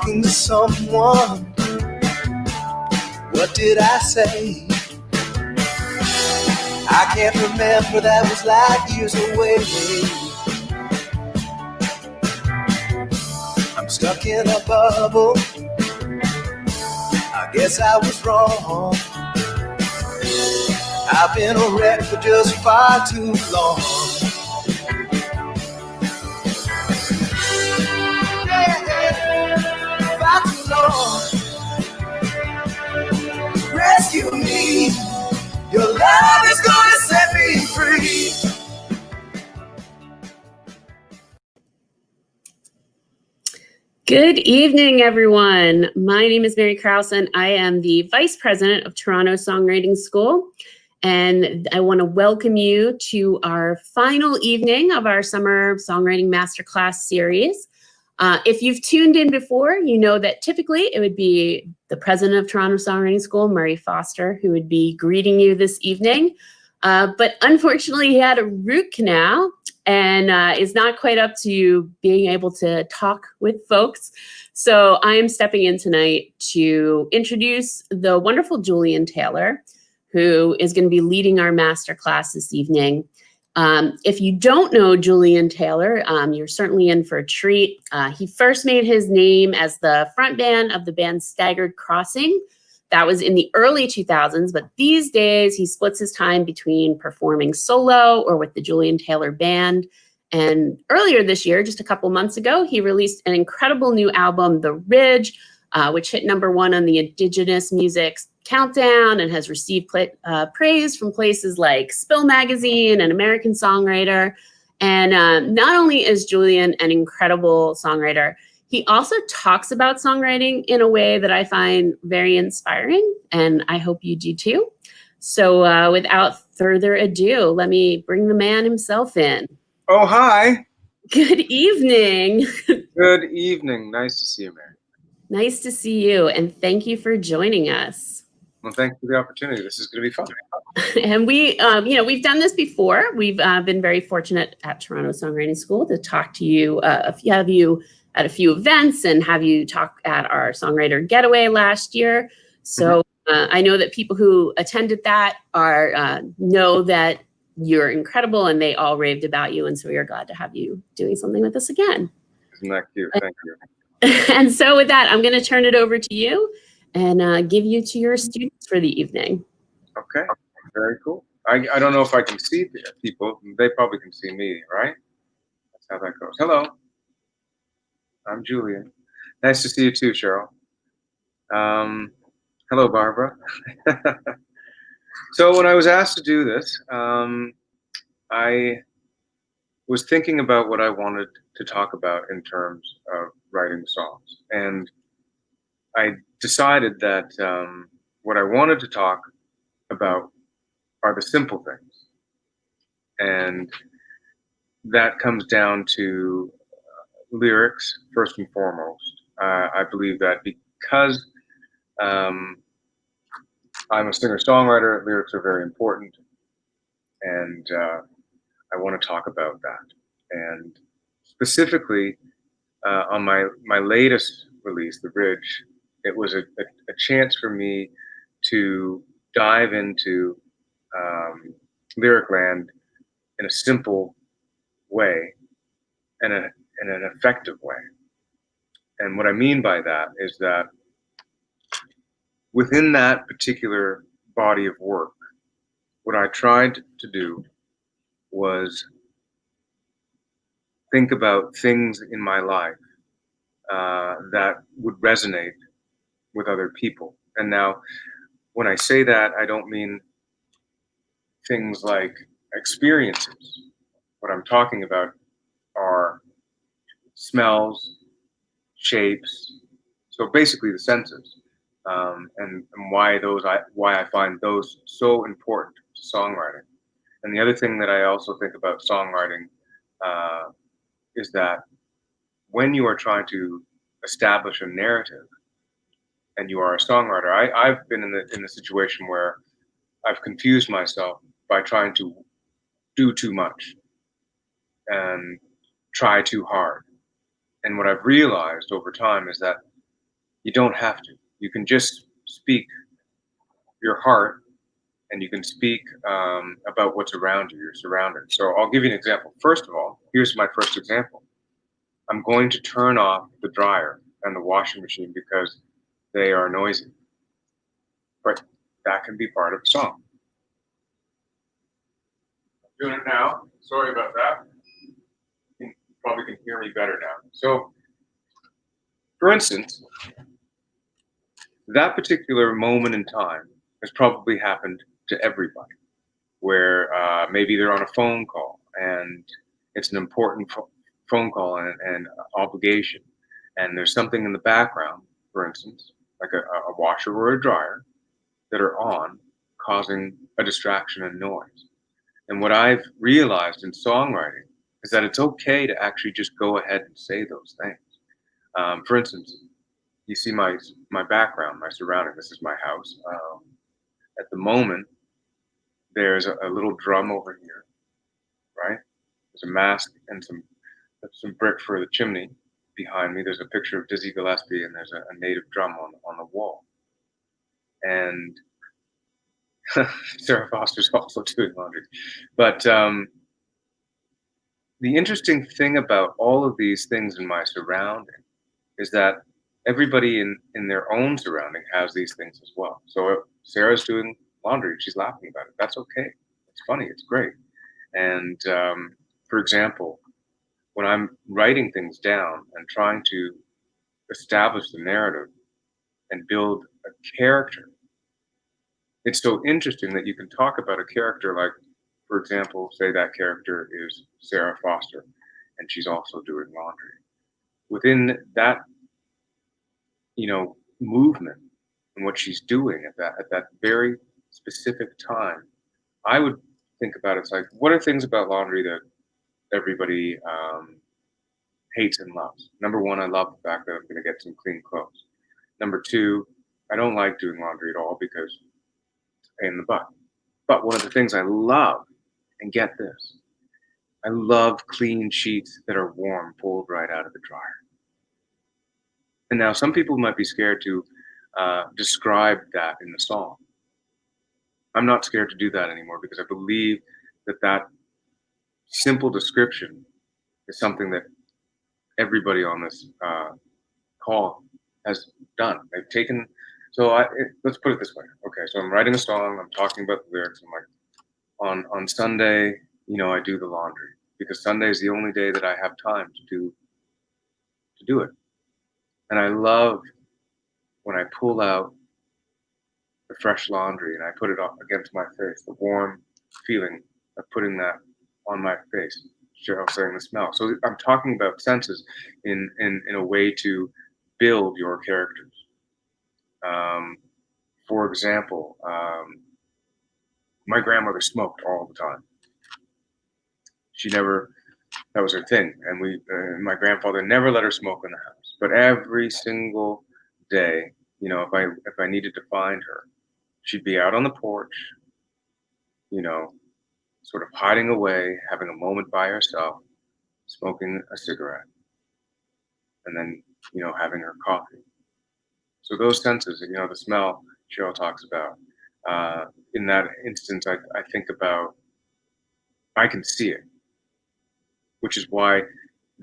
talking to someone. What did I say? I can't remember, that was like years away. I'm stuck in a bubble. I guess I was wrong. I've been a wreck for just far too long. Yeah, far too long. Rescue me. Your love is gonna set me free. Good evening, everyone. My name is Mary Krause, and I am the Vice President of Toronto Songwriting School. And I want to welcome you to our final evening of our Summer Songwriting Masterclass series. If you've tuned in before, you know that typically it would be the President of Toronto Songwriting School, Murray Foster, who would be greeting you this evening. But unfortunately, he had a root canal and is not quite up to being able to talk with folks. So I am stepping in tonight to introduce the wonderful Julian Taylor, who is going to be leading our masterclass this evening. If you don't know Julian Taylor, you're certainly in for a treat. He first made his name as the frontman of the band Staggered Crossing. That was in the early 2000s, but these days he splits his time between performing solo or with the Julian Taylor Band. And earlier this year, just a couple months ago, he released an incredible new album, The Ridge, which hit #1 on the Indigenous Music Countdown and has received praise from places like Spill Magazine and American Songwriter. And not only is Julian an incredible songwriter, he also talks about songwriting in a way that I find very inspiring, and I hope you do too. So without further ado, let me bring the man himself in. Oh, hi. Good evening. Good evening. Nice to see you, Mary. Nice to see you, and thank you for joining us. Well, thanks for the opportunity. This is going to be fun. And we, we've done this before. We've been very fortunate at Toronto Songwriting School to talk to you, have you at a few events and have you talk at our Songwriter Getaway last year. So I know that people who attended that know that you're incredible and they all raved about you. And so we are glad to have you doing something with us again. Isn't that cute? Thank you. And so with that, I'm going to turn it over to you and give you to your students for the evening. Okay, very cool. I don't know if I can see people. They probably can see me, right? That's how that goes. Hello, I'm Julian. Nice to see you too, Cheryl. Hello, Barbara. So when I was asked to do this, I was thinking about what I wanted to talk about in terms of writing songs. And I decided that what I wanted to talk about are the simple things. And that comes down to lyrics, first and foremost. I believe that because I'm a singer-songwriter, lyrics are very important. And I want to talk about that. And specifically, on my latest release, The Ridge, it was a chance for me to dive into lyric land in a simple way and in an effective way. And what I mean by that is that within that particular body of work, what I tried to do was think about things in my life that would resonate with other people. And now, when I say that, I don't mean things like experiences. What I'm talking about are smells, shapes, so basically the senses, and why I find those so important to songwriting. And the other thing that I also think about songwriting is that when you are trying to establish a narrative and you are a songwriter, I've been in the situation where I've confused myself by trying to do too much and try too hard. And what I've realized over time is that You don't have to. You can just speak your heart, and you can speak about what's around you, your surroundings. So I'll give you an example. First of all, here's my first example. I'm going to turn off the dryer and the washing machine because they are noisy. But that can be part of a song. I'm doing it now. Sorry about that. You probably can hear me better now. So, for instance, that particular moment in time has probably happened to everybody, where maybe they're on a phone call and it's an important phone call and obligation, and there's something in the background, for instance, like a washer or a dryer, that are on, causing a distraction and noise. And what I've realized in songwriting is that it's okay to actually just go ahead and say those things. For instance, you see my background, my surrounding. This is my house. At the moment, there's a little drum over here, right? There's a mask and some brick for the chimney behind me. There's a picture of Dizzy Gillespie, and there's a native drum on the wall. And Sarah Foster's also doing laundry. But the interesting thing about all of these things in my surrounding is that everybody in their own surrounding has these things as well. So if Sarah's doing laundry, she's laughing about it. That's okay. It's funny. It's great. And for example, when I'm writing things down and trying to establish the narrative and build a character, it's so interesting that you can talk about a character like, for example, say that character is Sarah Foster and she's also doing laundry. Within that, movement and what she's doing at that very specific time, I would think about it's like, what are things about laundry that everybody hates and loves? Number one, I love the fact that I'm going to get some clean clothes. Number two, I don't like doing laundry at all because it's a pain in the butt. But one of the things I love, and get this, I love clean sheets that are warm, pulled right out of the dryer. And now some people might be scared to describe that in the song. I'm not scared to do that anymore because I believe that simple description is something that everybody on this call has done. They've taken. So let's put it this way. Okay, so I'm writing a song. I'm talking about the lyrics. I'm like, on Sunday, I do the laundry because Sunday is the only day that I have time to do it. And I love when I pull out the fresh laundry and I put it up against my face, the warm feeling of putting that on my face. Cheryl saying the smell. So I'm talking about senses in a way to build your characters. For example, my grandmother smoked all the time. That was her thing. And my grandfather never let her smoke in the house. But every single day, if I needed to find her, she'd be out on the porch, sort of hiding away, having a moment by herself, smoking a cigarette, and then, having her coffee. So those senses, the smell Cheryl talks about, in that instance, I think about, I can see it, which is why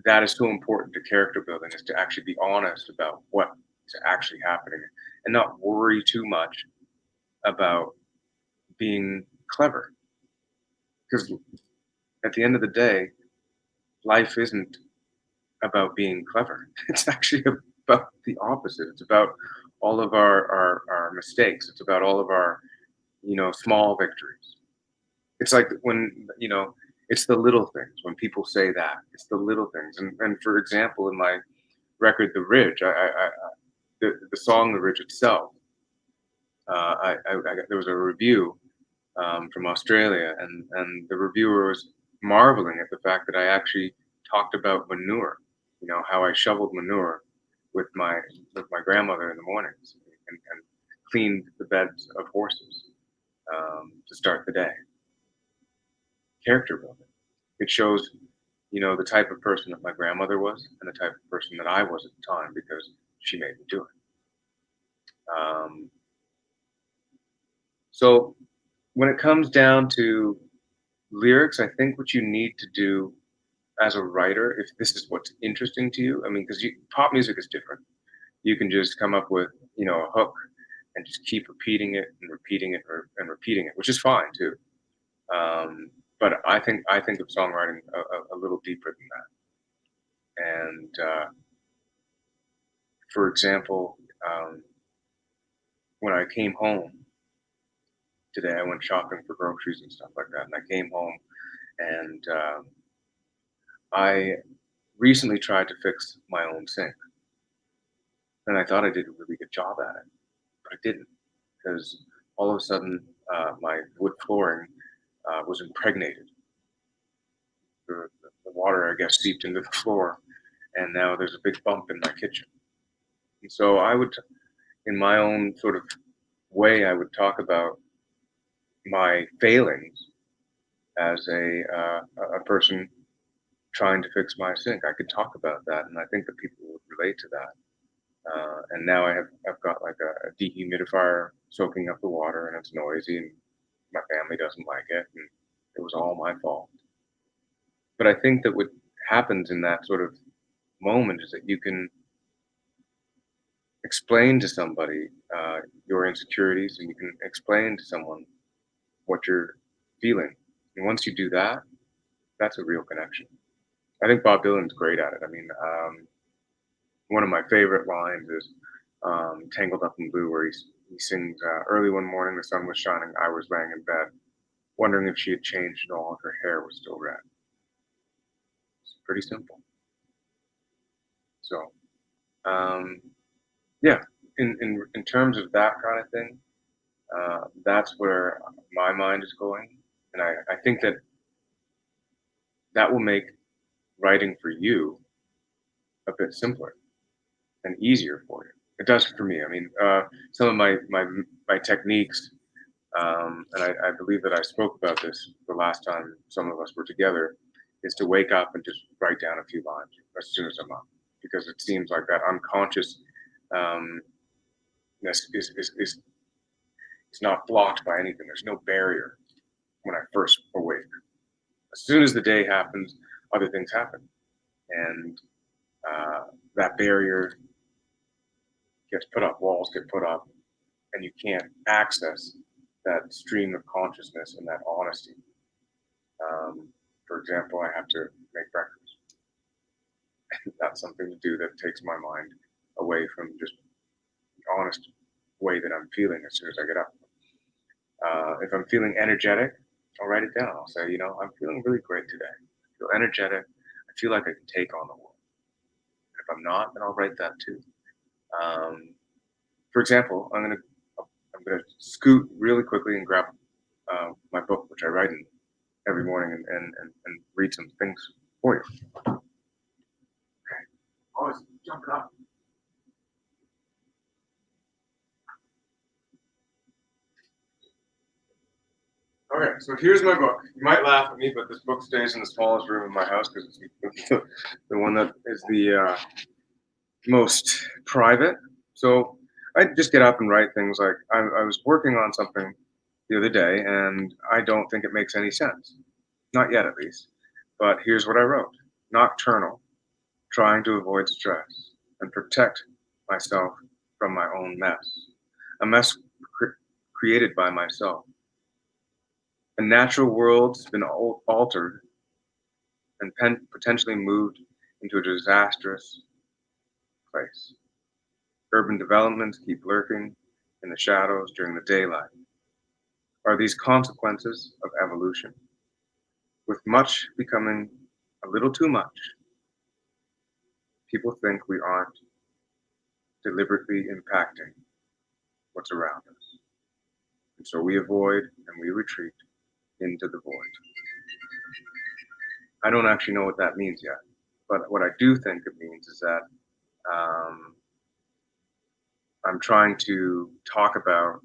that is so important to character building, is to actually be honest about what is actually happening and not worry too much about being clever. Because at the end of the day, life isn't about being clever. It's actually about the opposite. It's about all of our mistakes. It's about all of our, small victories. It's like when, it's the little things. When people say that, it's the little things. And for example, in my record, The Ridge, the song The Ridge itself, there was a review from Australia, and the reviewer was marveling at the fact that I actually talked about manure, how I shoveled manure with my grandmother in the mornings and cleaned the beds of horses to start the day. Character building. It shows, the type of person that my grandmother was and the type of person that I was at the time because she made me do it. Um, so when it comes down to lyrics, I think what you need to do as a writer, if this is what's interesting to you, I mean, because pop music is different. You can just come up with, a hook and just keep repeating it and repeating it and repeating it, which is fine too. But I think of songwriting a little deeper than that. And for example, when I came home today, I went shopping for groceries and stuff like that, and I came home and I recently tried to fix my own sink, and I thought I did a really good job at it, but I didn't, because all of a sudden my wood flooring was impregnated. The water, I guess, seeped into the floor, and now there's a big bump in my kitchen. And so I would, in my own sort of way, I would talk about my failings as a person trying to fix my sink. I could talk about that, and I think that people would relate to that. And now I've got like a dehumidifier soaking up the water, and it's noisy, and my family doesn't like it, and it was all my fault. But I think that what happens in that sort of moment is that you can explain to somebody your insecurities, and you can explain to someone what you're feeling. And once you do that, that's a real connection. I think Bob Dylan's great at it. I mean, one of my favorite lines is "Tangled Up in Blue," where he sings, "Early one morning, the sun was shining. I was laying in bed, wondering if she had changed and all of her hair was still red." It's pretty simple. So, yeah, in terms of that kind of thing, that's where my mind is going, and I think that will make writing for you a bit simpler and easier for you. It does for me. I mean, some of my techniques, and I believe that I spoke about this the last time some of us were together, is to wake up and just write down a few lines as soon as I'm up, because it seems like that unconscious is not blocked by anything. There's no barrier when I first awake. As soon as the day happens, other things happen, and that barrier gets put up, walls get put up, and you can't access that stream of consciousness and that honesty. For example, I have to make breakfast. That's something to do that takes my mind away from just the honest way that I'm feeling as soon as I get up. If I'm feeling energetic, I'll write it down. I'll say, I'm feeling really great today. I feel energetic. I feel like I can take on the world. If I'm not, then I'll write that too. For example, I'm gonna scoot really quickly and grab my book, which I write in every morning, and read some things for you. Okay. Always jump it up. Okay, so here's my book. You might laugh at me, but this book stays in the smallest room in my house because it's the one that is the most private. So I just get up and write things like I was working on something the other day, and I don't think it makes any sense. Not yet, at least. But here's what I wrote. Nocturnal, trying to avoid stress and protect myself from my own mess. A mess created by myself. A natural world's been altered and potentially moved into a disastrous place. Urban developments keep lurking in the shadows during the daylight. Are these consequences of evolution? With much becoming a little too much, people think we aren't deliberately impacting what's around us. And so we avoid and we retreat into the void. I don't actually know what that means yet, but what I do think it means is that I'm trying to talk about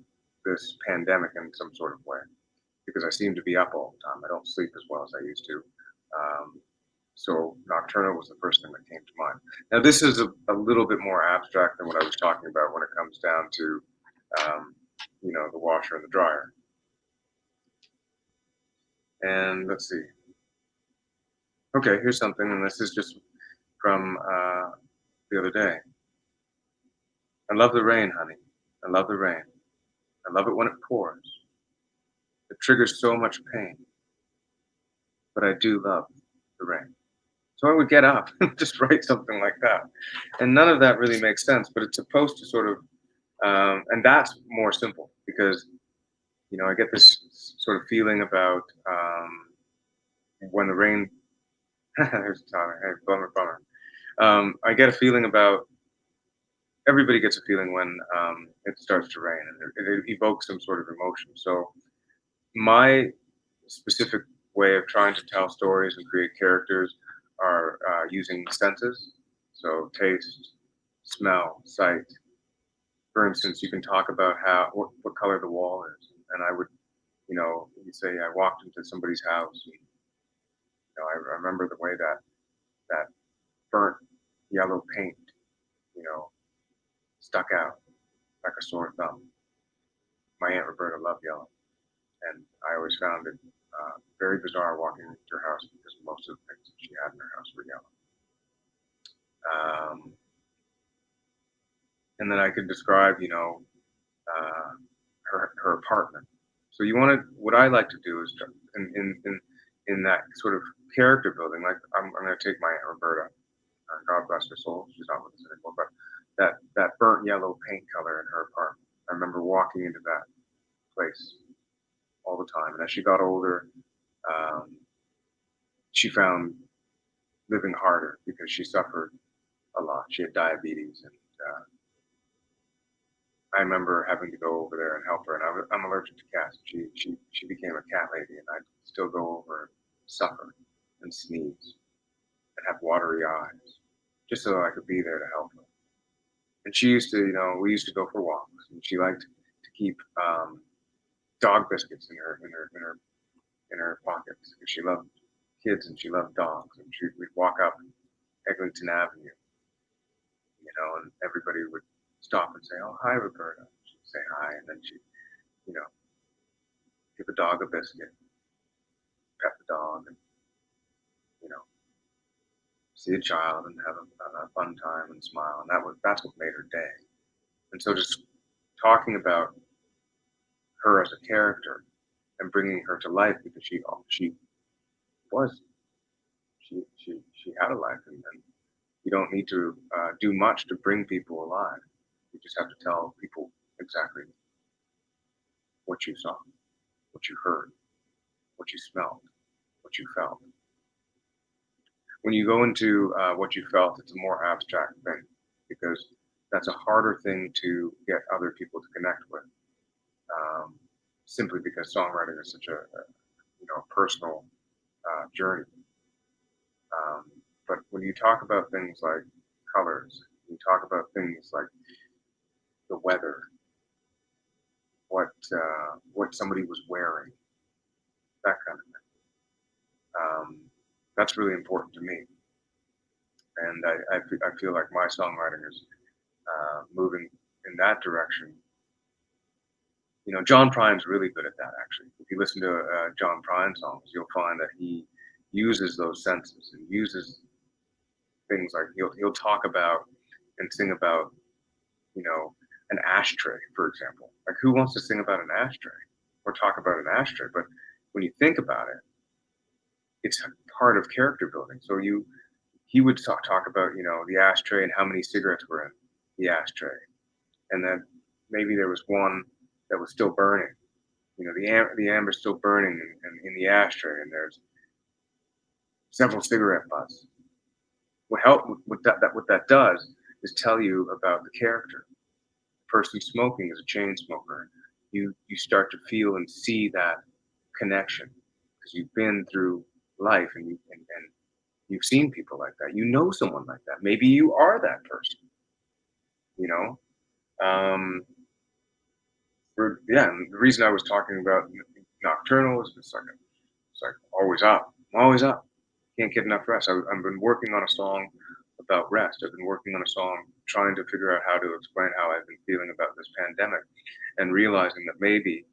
this pandemic in some sort of way, because I seem to be up all the time. I don't sleep as well as I used to. So nocturnal was the first thing that came to mind. Now, this is a little bit more abstract than what I was talking about when it comes down to the washer and the dryer. And let's see. Okay, here's something, and this is just from the other day. I love the rain, honey. I love the rain. I love it when it pours. It triggers so much pain. But I do love the rain. So I would get up and just write something like that. And none of that really makes sense, but it's supposed to sort of, and that's more simple because, I get this sort of feeling about when the rain, there's Tyler, hey, bummer. I get a feeling about, everybody gets a feeling when it starts to rain and it evokes some sort of emotion. So my specific way of trying to tell stories and create characters are using senses. So taste, smell, sight. For instance, you can talk about what color the wall is, and I would, you say I walked into somebody's house. And, I remember the way that burnt yellow paint, stuck out like a sore thumb. My Aunt Roberta loved yellow, and I always found it very bizarre walking into her house because most of the things that she had in her house were yellow. And then I could describe, her apartment. So what I like to do is in that sort of character building, like I'm going to take my Aunt Roberta, God bless her soul, she's not with us anymore, but that burnt yellow paint color in her apartment. I remember walking into that place all the time. And as she got older, she found living harder because she suffered a lot. She had diabetes, and I remember having to go over there and help her. And I'm allergic to cats. She became a cat lady, and I'd still go over and suffer and sneeze and have watery eyes just so I could be there to help her. And she used to, we used to go for walks, and she liked to keep dog biscuits in her pockets because she loved kids and she loved dogs. And we'd walk up Eglinton Avenue, and everybody would stop and say, "Oh, hi, Roberta." She'd say hi, and then she'd, give a dog a biscuit, pet the dog, and, see a child and have a fun time and smile. And that's what made her day. And so just talking about her as a character and bringing her to life because she had a life, and you don't need to do much to bring people alive. You just have to tell people exactly what you saw, what you heard, what you smelled, what you felt. When you go into what you felt, it's a more abstract thing because that's a harder thing to get other people to connect with, simply because songwriting is such a personal journey. But when you talk about things like colors, you talk about things like the weather, what somebody was wearing, that kind of thing. That's really important to me, and I feel like my songwriting is moving in that direction. John Prine's really good at that, actually. If you listen to John Prine songs, you'll find that he uses those senses and uses things like he'll talk about and sing about, an ashtray, for example. Like, who wants to sing about an ashtray or talk about an ashtray? But when you think about it, it's part of character building. So he would talk about, the ashtray and how many cigarettes were in the ashtray, and then maybe there was one that was still burning. The amber's still burning in the ashtray, and there's several cigarette butts. What that does is tell you about the character. The person smoking is a chain smoker. You start to feel and see that connection because you've been through life and you've seen people like that. You know someone like that. Maybe you are that person. And the reason I was talking about nocturnal is it's like always up. I'm always up. Can't get enough rest. I've been working on a song about rest. I've been working on a song trying to figure out how to explain how I've been feeling about this pandemic, and realizing that maybe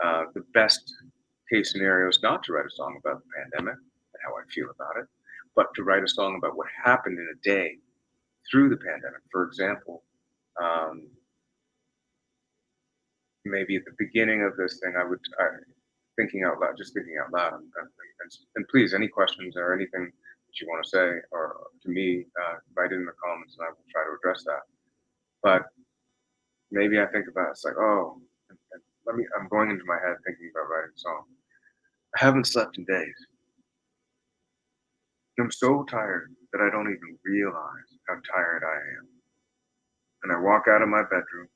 the best case scenario is not to write a song about the pandemic and how I feel about it, but to write a song about what happened in a day through the pandemic. For example, maybe at the beginning of this thing, thinking out loud, just thinking out loud. And please, any questions or anything that you want to say or to me, write it in the comments and I will try to address that. But maybe I think about it's like, oh, I'm going into my head thinking about writing a song. I haven't slept in days. I'm so tired that I don't even realize how tired I am. And I walk out of my bedroom,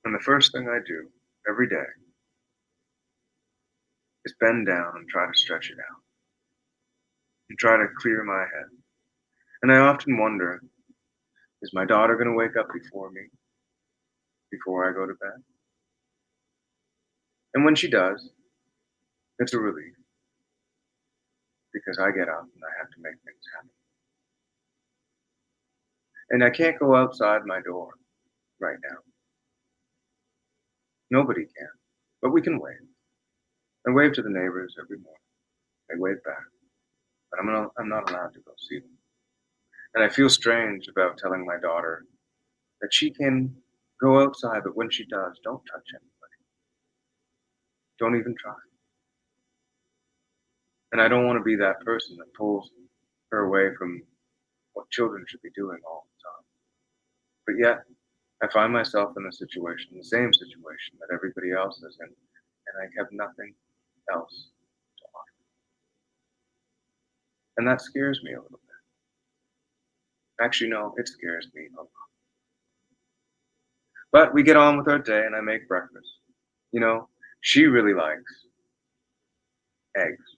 and the first thing I do every day is bend down and try to stretch it out and try to clear my head. And I often wonder, is my daughter going to wake up before me, before I go to bed? And when she does, it's a relief because I get up and I have to make things happen. And I can't go outside my door right now. Nobody can, but we can wave. I wave to the neighbors every morning. They wave back, but I'm not allowed to go see them. And I feel strange about telling my daughter that she can go outside, but when she does, don't touch anybody. Don't even try. And I don't want to be that person that pulls her away from what children should be doing all the time. But yet, I find myself in a situation, the same situation that everybody else is in, and I have nothing else to offer. And that scares me a little bit. Actually, no, it scares me a lot. But we get on with our day, and I make breakfast. You know, she really likes eggs.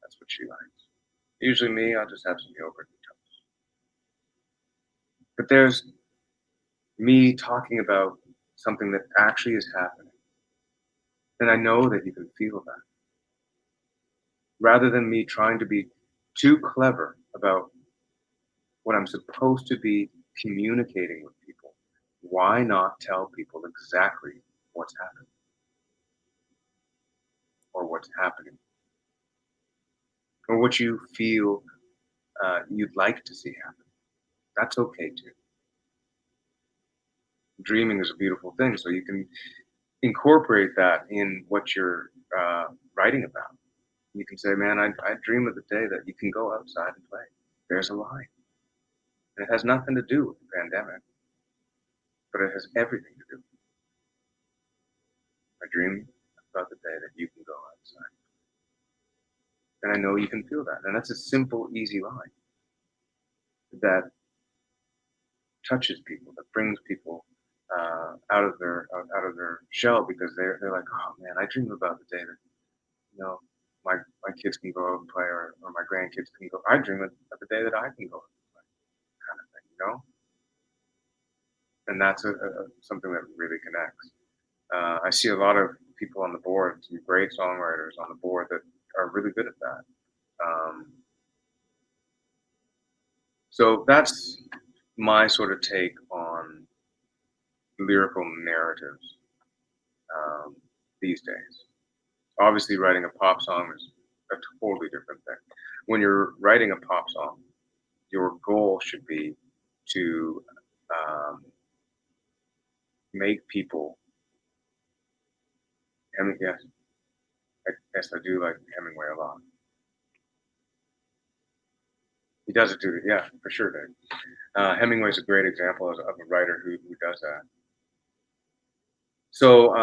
That's what she likes. Usually me, I'll just have some yogurt and toast. But there's me talking about something that actually is happening. And I know that you can feel that. Rather than me trying to be too clever about what I'm supposed to be communicating with people, why not tell people exactly what's happening or what's happening or what you feel you'd like to see happen? That's okay too. Dreaming is a beautiful thing, so you can incorporate that in what you're writing about. You can say, man, I dream of the day that you can go outside and play. There's a line. And it has nothing to do with the pandemic, but it has everything to do. I dream about the day that you can go outside. And I know you can feel that. And that's a simple, easy line that touches people, that brings people out of their shell, because they're like, oh man, I dream about the day that, you know, my kids can go out and play, or my grandkids can go. I dream of the day that I can go out and play, kind of thing, you know. And that's something that really connects. I see a lot of people on the board, some great songwriters on the board that are really good at that. So that's my sort of take on lyrical narratives these days. Obviously, writing a pop song is a totally different thing. When you're writing a pop song, your goal should be to make people. Yes, I do like Hemingway a lot. He does it too. Yeah, for sure, Dave. Hemingway's a great example of a writer who does that. So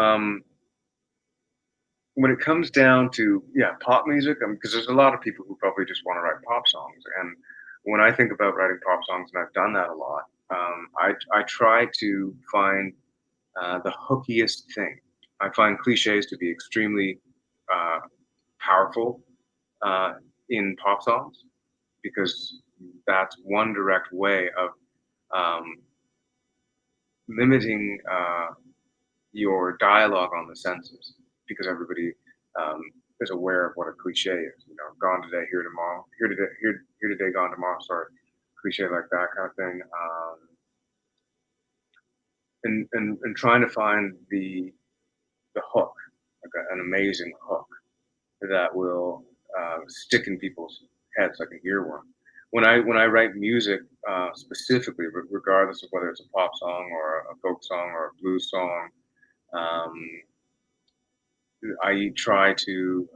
when it comes down to pop music, because there's a lot of people who probably just want to write pop songs, and when I think about writing pop songs, and I've done that a lot, I try to find the hookiest thing. I find cliches to be extremely powerful in pop songs, because that's one direct way of limiting your dialogue on the senses, because everybody is aware of what a cliche is. You know, gone today, here tomorrow, here today, gone tomorrow. Sorry, cliche like that kind of thing. And trying to find the hook, like an amazing hook that will stick in people's heads like an earworm. When I write music specifically, regardless of whether it's a pop song or a folk song or a blues song, um, I try to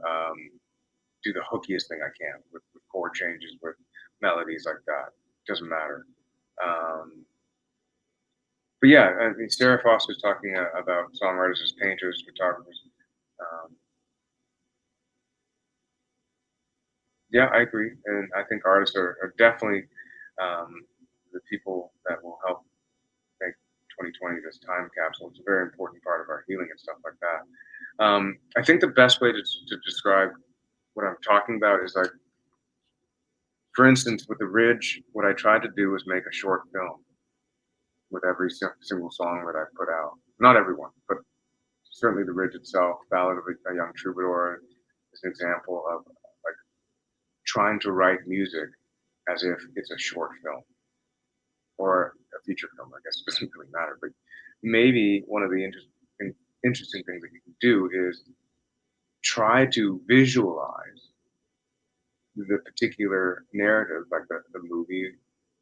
do the hookiest thing I can with chord changes, with melodies like that. Doesn't matter. But yeah, I mean, Sarah Foster's talking about songwriters as painters, photographers. Um, yeah, I agree, and I think artists are definitely the people that will help make 2020 this time capsule. It's a very important part of our healing and stuff like that. I think the best way to describe what I'm talking about is like, for instance, with The Ridge, what I tried to do was make a short film with every single song that I put out. Not everyone, but certainly The Ridge itself, Ballad of a Young Troubadour is an example of like trying to write music as if it's a short film or a feature film. I guess it doesn't really matter, but maybe one of the interesting things that you can do is try to visualize the particular narrative, like the movie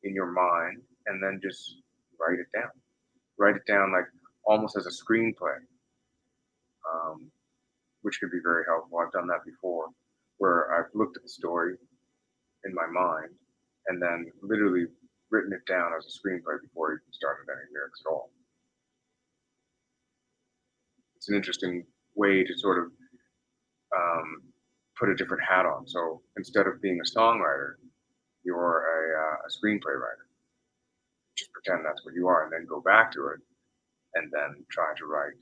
in your mind, and then just write it down. Write it down like almost as a screenplay, which could be very helpful. I've done that before, where I've looked at the story in my mind and then literally written it down as a screenplay before I even started any lyrics at all. It's an interesting way to sort of put a different hat on. So instead of being a songwriter, you're a screenplay writer. Just pretend that's what you are, and then go back to it, and then try to write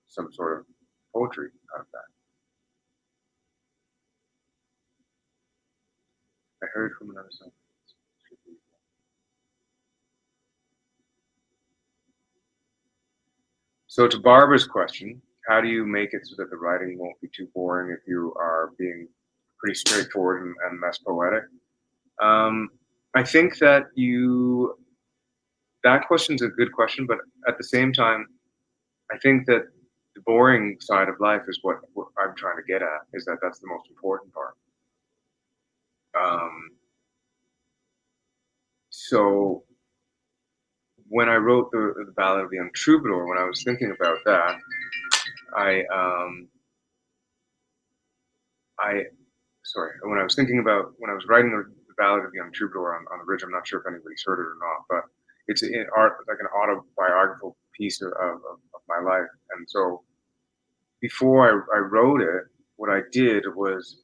some sort of poetry out of that. I heard from another song. So to Barbara's question, how do you make it so that the writing won't be too boring if you are being pretty straightforward and less poetic? I think that that question's a good question, but at the same time, I think that the boring side of life is what I'm trying to get at, is that that's the most important part. So when I wrote the Ballad of the Young Troubadour, when I was thinking about that, when I was thinking about, when I was writing the Ballad of the Young Troubadour on the Ridge, I'm not sure if anybody's heard it or not, but it's like an autobiographical piece of my life. And so before I wrote it, what I did was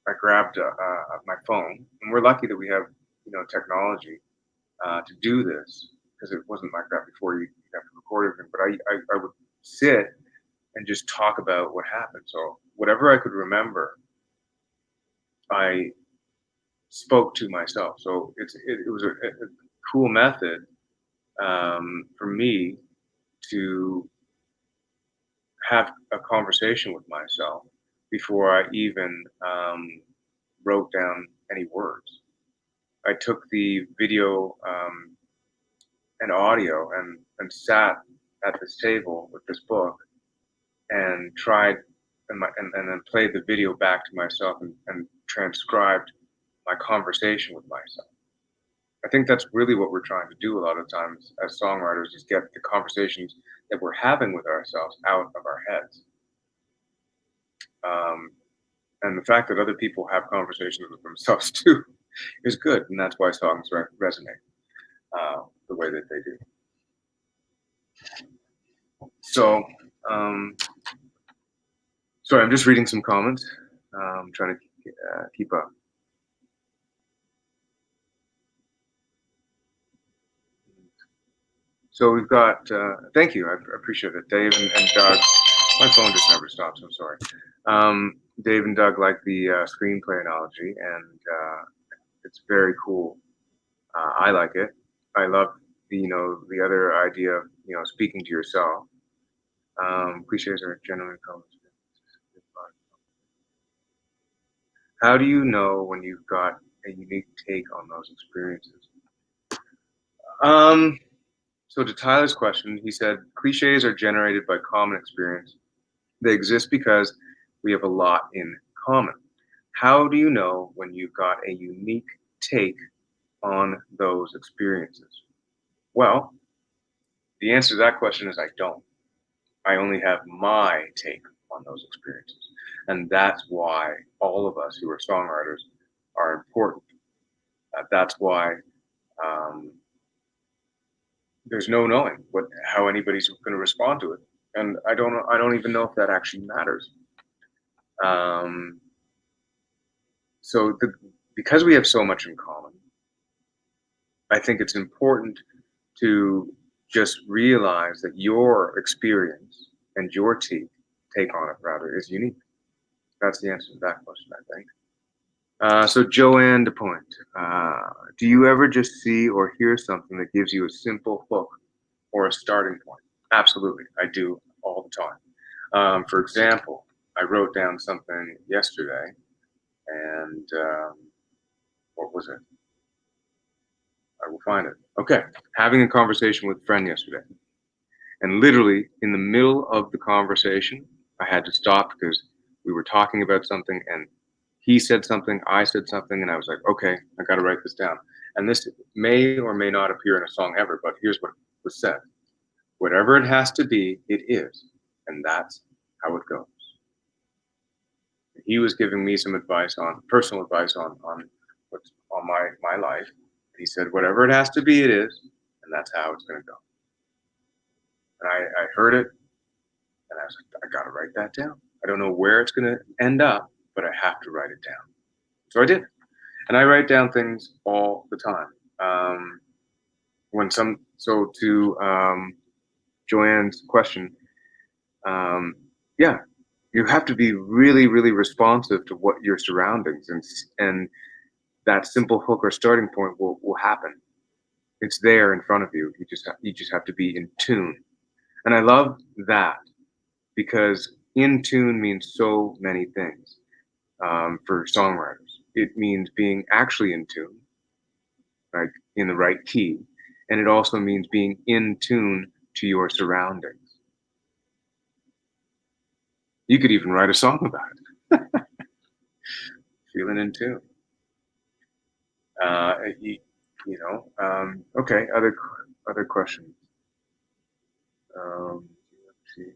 I grabbed my phone, and we're lucky that we have technology to do this, because it wasn't like that before. You'd have to record everything, but I would sit and just talk about what happened. So whatever I could remember, I spoke to myself. So it was a cool method for me to have a conversation with myself before I even wrote down any words. I took the video and audio and sat at this table with this book and tried and then played the video back to myself and transcribed my conversation with myself. I think that's really what we're trying to do a lot of times as songwriters, is get the conversations that we're having with ourselves out of our heads. And the fact that other people have conversations with themselves too is good, and that's why songs resonate the way that they do. So, sorry, I'm just reading some comments. I'm trying to keep up. So we've got, thank you, I appreciate it, Dave and Doug. My phone just never stops, I'm sorry. Dave and Doug like the screenplay analogy, and it's very cool. I like it. I love the other idea of speaking to yourself. Cliches are genuine comments. How do you know when you've got a unique take on those experiences. So to Tyler's question, he said, cliches are generated by common experience. They exist because we have a lot in common. How do you know when you've got a unique take on those experiences? Well, the answer to that question is I don't. I only have my take on those experiences. And that's why all of us who are songwriters are important. That's why there's no knowing how anybody's going to respond to it, and I don't even know if that actually matters. So because we have so much in common, I think it's important to just realize that your experience and your take on it rather is unique. That's the answer to that question, I think. So Joanne DePoint, do you ever just see or hear something that gives you a simple hook or a starting point? Absolutely, I do all the time. For example, I wrote down something yesterday, and what was it? I will find it. Okay, having a conversation with a friend yesterday, and literally in the middle of the conversation, I had to stop because we were talking about something, and he said something, I said something, and I was like, okay, I got to write this down. And this may or may not appear in a song ever, but here's what was said. Whatever it has to be, it is. And that's how it goes. He was giving me some advice personal advice on what's on my life. He said, whatever it has to be, it is. And that's how it's going to go. And I heard it, and I was like, I got to write that down. I don't know where it's going to end up, but I have to write it down. So I did. And I write down things all the time. To Joanne's question, yeah, you have to be really, really responsive to what your surroundings, and that simple hook or starting point will happen. It's there in front of you. You just have to be in tune. And I love that because in tune means so many things for songwriters. It means being actually in tune, like in the right key. And it also means being in tune to your surroundings. You could even write a song about it. Feeling in tune. Okay, other questions. Let's see.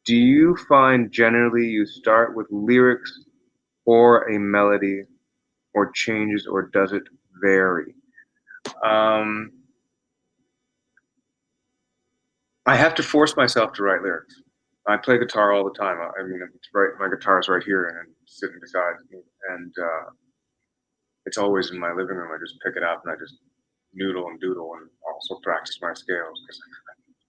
Do you find generally you start with lyrics or a melody or changes, or does it vary? I have to force myself to write lyrics. I play guitar all the time. I mean, my guitar's right here and it's sitting beside me, and it's always in my living room. I just pick it up and I just noodle and doodle, and also practice my scales because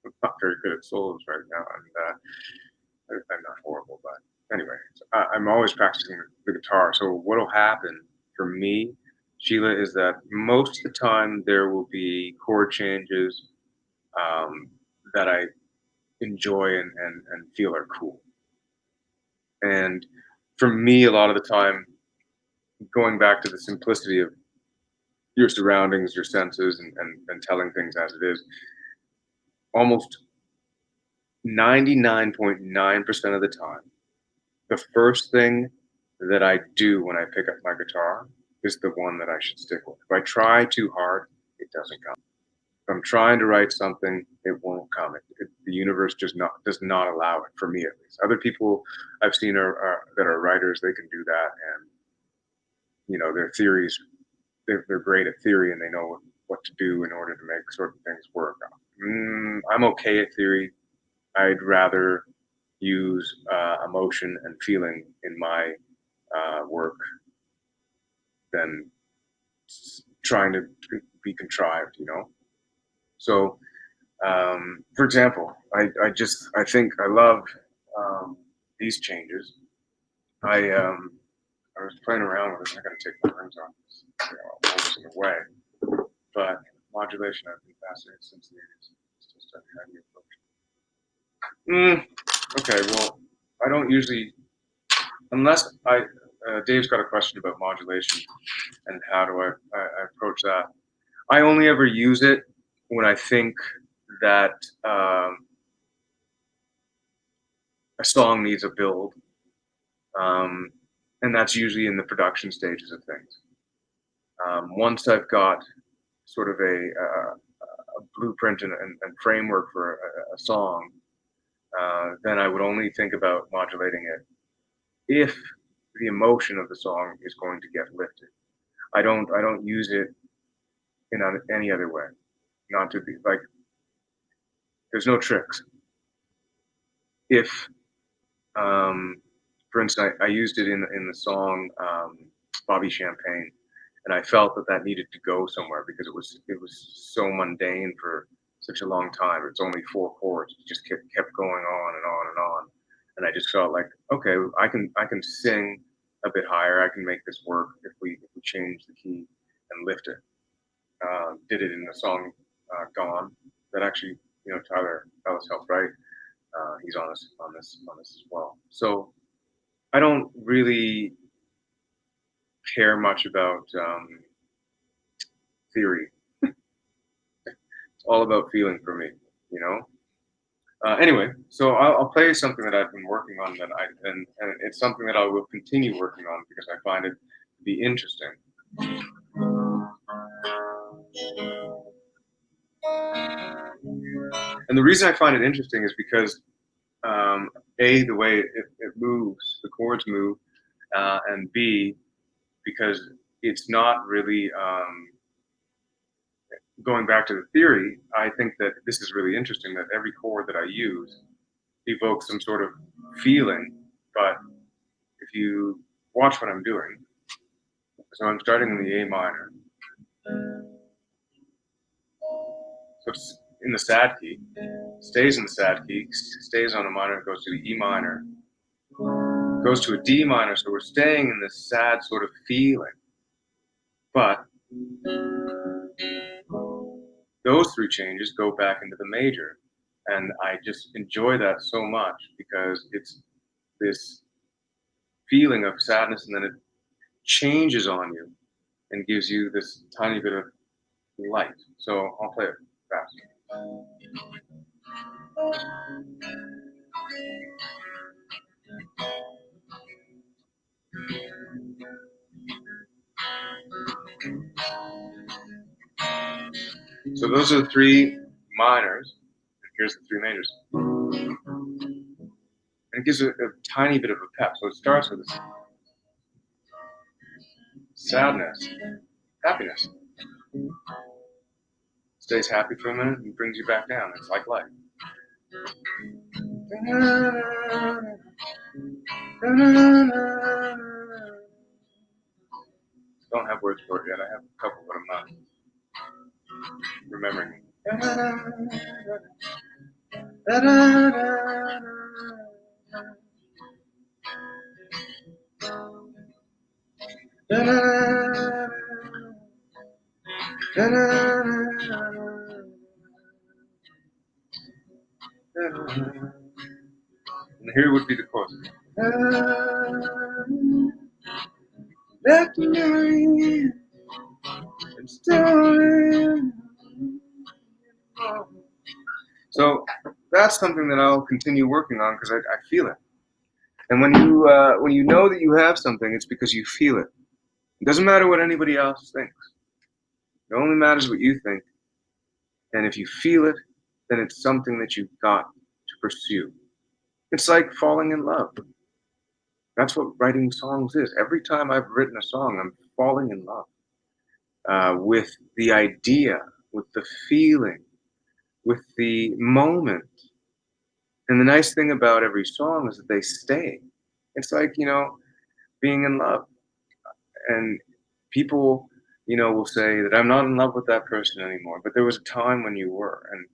I'm not very good at solos right now, and I'm not horrible, but anyway, I'm always practicing the guitar. So what'll happen for me, Sheila, is that most of the time there will be chord changes that I enjoy and feel are cool. And for me, a lot of the time, going back to the simplicity of your surroundings, your senses, and telling things as it is, almost 99.9% of the time, the first thing that I do when I pick up my guitar is the one that I should stick with. If I try too hard, it doesn't come. If I'm trying to write something, it won't come. The universe does not allow it, for me at least. Other people I've seen that are writers, they can do that, and their theories, they're great at theory, and they know what to do in order to make certain things work. I'm okay at theory. I'd rather use emotion and feeling in my work than trying to be contrived, So, for example, I think I love these changes. I was playing around with it. I got to take my rings off. I'll hold this in the way. But modulation, I've been fascinated since the 80s. Still studying how to approach. Okay, well, I don't usually, unless Dave's got a question about modulation and how do I approach that. I only ever use it when I think that a song needs a build, and that's usually in the production stages of things. Once I've got sort of a blueprint and framework for a song, then I would only think about modulating it if the emotion of the song is going to get lifted. I don't use it in any other way. Not to be like, there's no tricks. If, for instance, I used it in the song Bobby Champagne, and I felt that needed to go somewhere because it was so mundane for such a long time. It's only 4 chords. It just kept going on and on and on, and I just felt like, okay, I can sing a bit higher. I can make this work if we change the key and lift it. Did it in the song Gone, that actually, Tyler Ellis helped write. He's on this as well. So I don't really care much about theory. It's all about feeling for me, Anyway, so I'll play you something that I've been working on and it's something that I will continue working on because I find it to be interesting. And the reason I find it interesting is because A, the way it moves, the chords move, and B, because it's not really going back to the theory. I think that this is really interesting that every chord that I use evokes some sort of feeling. But if you watch what I'm doing, so I'm starting in the A minor. So it's in the sad key, stays in the sad key, stays on a minor, goes to the E minor, goes to a D minor, so we're staying in this sad sort of feeling. But those 3 changes go back into the major, and I just enjoy that so much because it's this feeling of sadness, and then it changes on you and gives you this tiny bit of light. So I'll play it fast. So those are the 3 minors. Here's the 3 majors. And it gives a tiny bit of a pep. So it starts with this sadness, happiness. Stays happy for a minute and brings you back down. It's like life. Don't have words for it yet. I have a couple, but I'm not remembering. And here would be the chorus. Left me and still. So that's something that I'll continue working on because I feel it. And when you know that you have something, it's because you feel it. It doesn't matter what anybody else thinks. It only matters what you think. And if you feel it, then it's something that you've got to pursue. It's like falling in love. That's what writing songs is. Every time I've written a song, I'm falling in love with the idea, with the feeling, with the moment. And the nice thing about every song is that they stay. It's like, being in love. And people, will say that I'm not in love with that person anymore, but there was a time when you were. And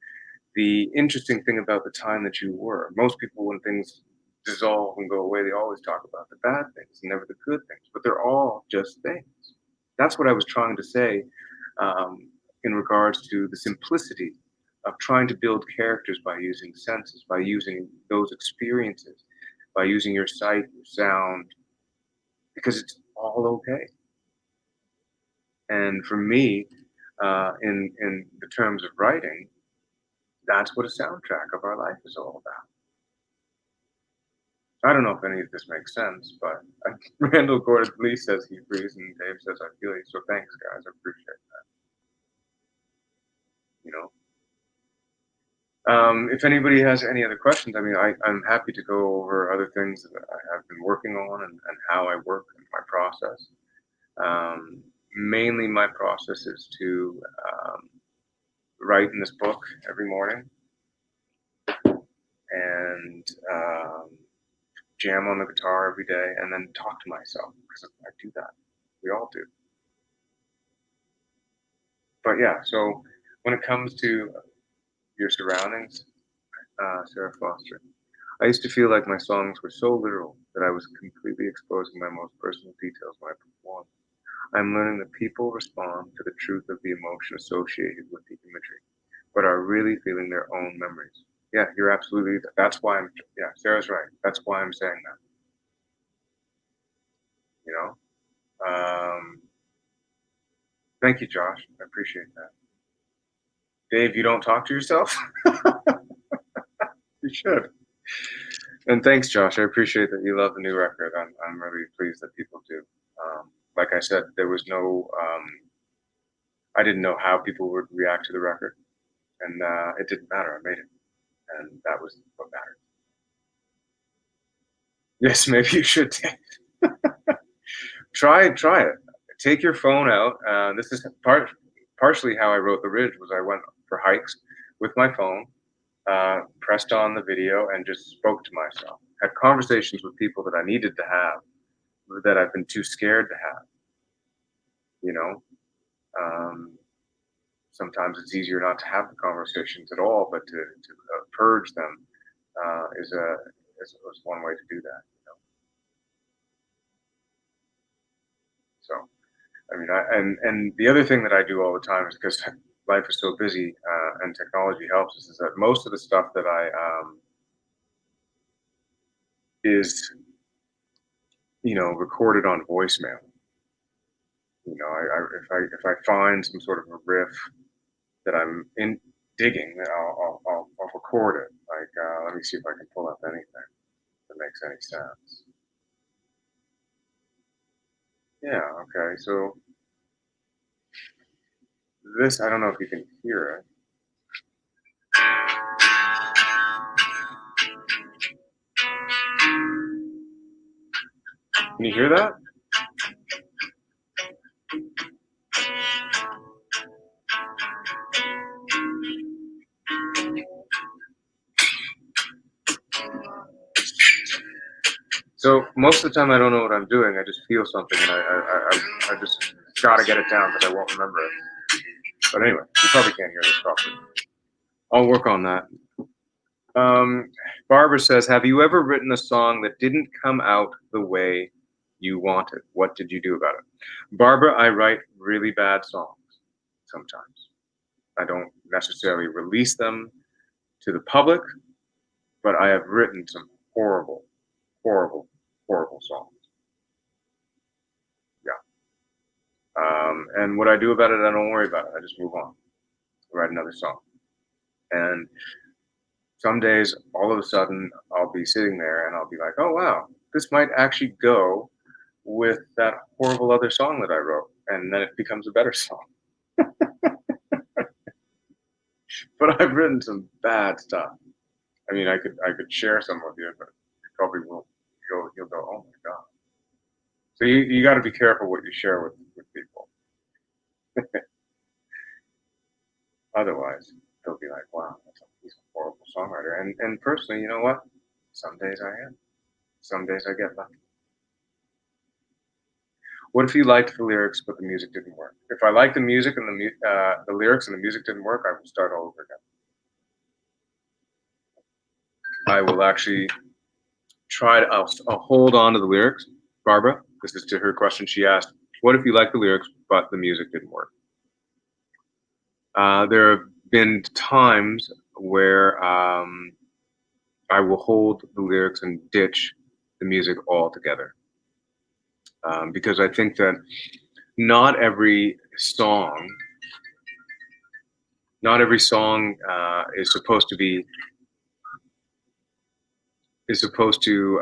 the interesting thing about the time that you were, most people, when things dissolve and go away, they always talk about the bad things and never the good things, but they're all just things. That's what I was trying to say in regards to the simplicity of trying to build characters by using senses, by using those experiences, by using your sight, your sound, because it's all okay. And for me, in the terms of writing, that's what a soundtrack of our life is all about. I don't know if any of this makes sense, but Randall Gordon Lee says he agrees, and Dave says I feel you. So thanks, guys. I appreciate that. You know, if anybody has any other questions, I mean, I'm happy to go over other things that I have been working on and how I work and my process. Mainly, my process is to write in this book every morning and jam on the guitar every day, and then talk to myself, because I do that. We all do. But yeah, so when it comes to your surroundings, Sarah Foster, I used to feel like my songs were so literal that I was completely exposing my most personal details when I performed. I'm learning that people respond to the truth of the emotion associated with the imagery, but are really feeling their own memories. Yeah, you're absolutely, that's why yeah, Sarah's right. That's why I'm saying that. You know? Thank you, Josh. I appreciate that. Dave, you don't talk to yourself? You should. And thanks, Josh. I appreciate that you love the new record. I'm really pleased that people do. Like I said, there was no, I didn't know how people would react to the record, and it didn't matter. I made it, and that was what mattered. Yes, maybe you should, Dave. Try it. Take your phone out. This is partially how I wrote The Ridge. Was I went for hikes with my phone, pressed on the video, and just spoke to myself. Had conversations with people that I needed to have, that I've been too scared to have. You know, sometimes it's easier not to have the conversations at all, but to purge them is one way to do that. You know? So, I mean, and the other thing that I do all the time is, because life is so busy and technology helps us, is that most of the stuff that I is, you know, recorded on voicemail. You know, if I find some sort of a riff that I'm digging, I'll record it. Like, let me see if I can pull up anything that makes any sense. Yeah. Okay. So this, I don't know if you can hear it. Can you hear that? So most of the time I don't know what I'm doing. I just feel something, and I just gotta get it down, because I won't remember it. But anyway, you probably can't hear this properly. I'll work on that. Barbara says, have you ever written a song that didn't come out the way you wanted? What did you do about it? Barbara, I write really bad songs sometimes. I don't necessarily release them to the public, but I have written some horrible, horrible, horrible songs. Yeah. And what I do about it, I don't worry about it. I just move on. I write another song. And some days, all of a sudden, I'll be sitting there and I'll be like, oh, wow, this might actually go with that horrible other song that I wrote. And then it becomes a better song. But I've written some bad stuff. I mean, I could share some with you, but you probably won't. You'll go, oh my God. So you got to be careful what you share with people. Otherwise, they'll be like, wow, he's a horrible songwriter. And personally, you know what? Some days I am. Some days I get lucky. What if you liked the lyrics but the music didn't work? If I liked the music and the lyrics and the music didn't work, I would start all over again. I will actually try to. I'll hold on to the lyrics. Barbara, this is to her question. She asked, "What if you liked the lyrics but the music didn't work?" There have been times where I will hold the lyrics and ditch the music altogether. because I think that not every song is supposed to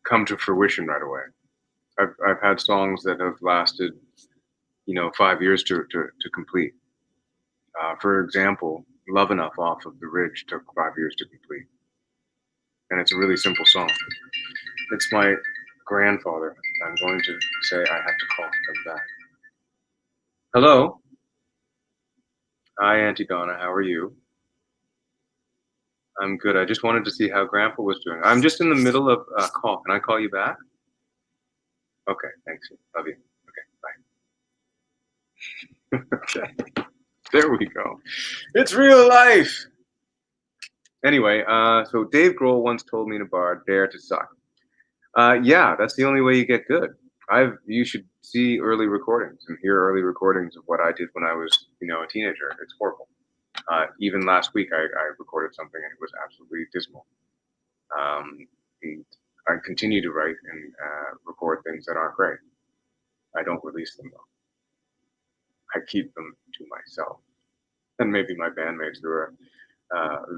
come to fruition right away. I've had songs that have lasted, 5 years to complete. For example, "Love Enough" off of "The Ridge" took 5 years to complete, and it's a really simple song. It's my grandfather. I'm going to say I have to call him back. Hello. Hi, Auntie Donna. How are you? I'm good. I just wanted to see how Grandpa was doing. I'm just in the middle of a call. Can I call you back? Okay, thanks. Love you. Okay, bye. Okay, there we go. It's real life. Anyway, so Dave Grohl once told me in a bar, "Dare to suck." Yeah, that's the only way you get good. You should see early recordings and hear early recordings of what I did when I was, a teenager. It's horrible. Even last week, I recorded something and it was absolutely dismal. And I continue to write and record things that aren't great. I don't release them though. I keep them to myself. And maybe my bandmates who are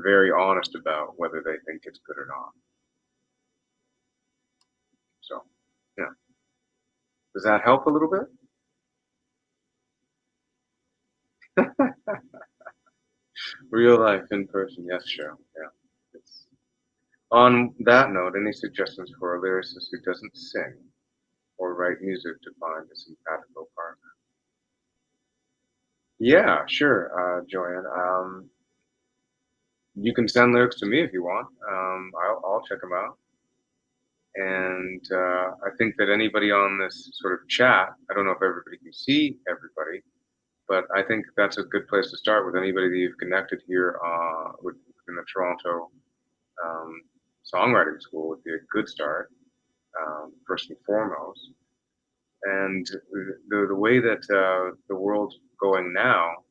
very honest about whether they think it's good or not. So, yeah. Does that help a little bit? Real life, in person, yes, show. Yeah. On that note, any suggestions for a lyricist who doesn't sing or write music to find a simpatico partner? Yeah, sure, Joanne. You can send lyrics to me if you want. I'll check them out. And I think that anybody on this sort of chat, I don't know if everybody can see everybody, but I think that's a good place to start with anybody that you've connected here in the Toronto Songwriting School would be a good start, first and foremost. And the way that the world's going now,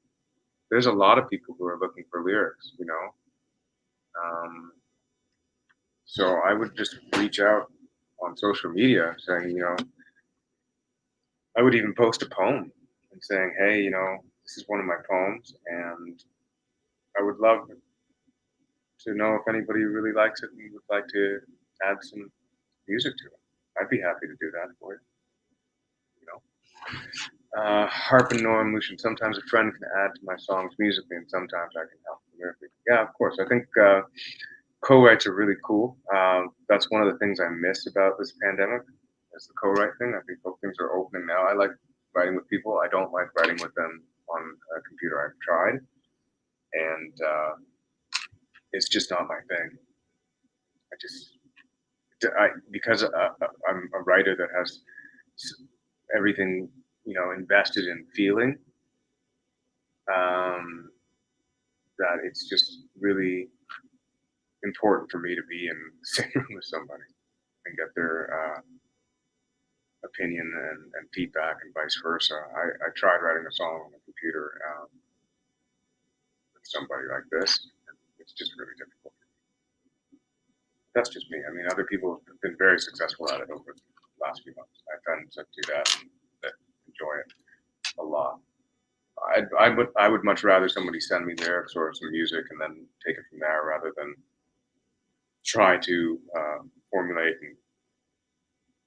there's a lot of people who are looking for lyrics, So I would just reach out on social media saying, I would even post a poem and saying, hey, this is one of my poems, and I would love to know if anybody really likes it and would like to add some music to it. I'd be happy to do that for you. Harp and Norm Lucian, sometimes a friend can add to my songs musically, and sometimes I can help lyrically. Yeah, of course. I think co-writes are really cool. That's one of the things I miss about this pandemic is the co-write thing. I think both things are opening now. I like writing with people. I don't like writing with them on a computer. I've tried, and it's just not my thing. Because I'm a writer that has everything, invested in feeling, that it's just really important for me to be in the same room with somebody and get their opinion and feedback and vice versa. I tried writing a song on the computer with somebody like this, and it's just really difficult. That's just me. I mean, other people have been very successful at it over the last few months. I have friends that do that and that enjoy it a lot. I would much rather somebody send me lyrics or some music and then take it from there rather than try to formulate and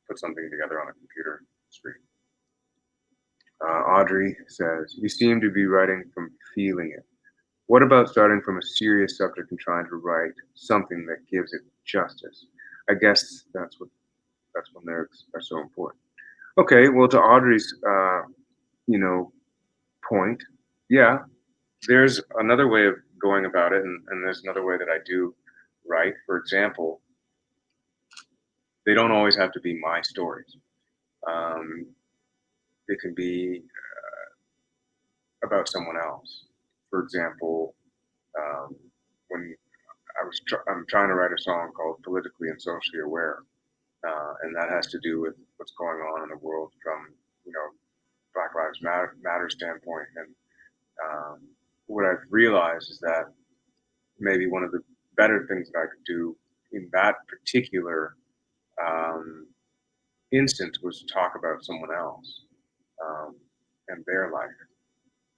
put something together on a computer screen. Audrey says, you seem to be writing from feeling it. What about starting from a serious subject and trying to write something that gives it justice? I guess that's when lyrics are so important. Okay, well, to Audrey's, point, yeah, there's another way of going about it, and there's another way that I do write. For example, they don't always have to be my stories. They can be about someone else. For example, when I'm trying to write a song called "Politically and Socially Aware," and that has to do with what's going on in the world from Black Lives Matter standpoint. And what I've realized is that maybe one of the better things that I could do in that particular instant was to talk about someone else and their life.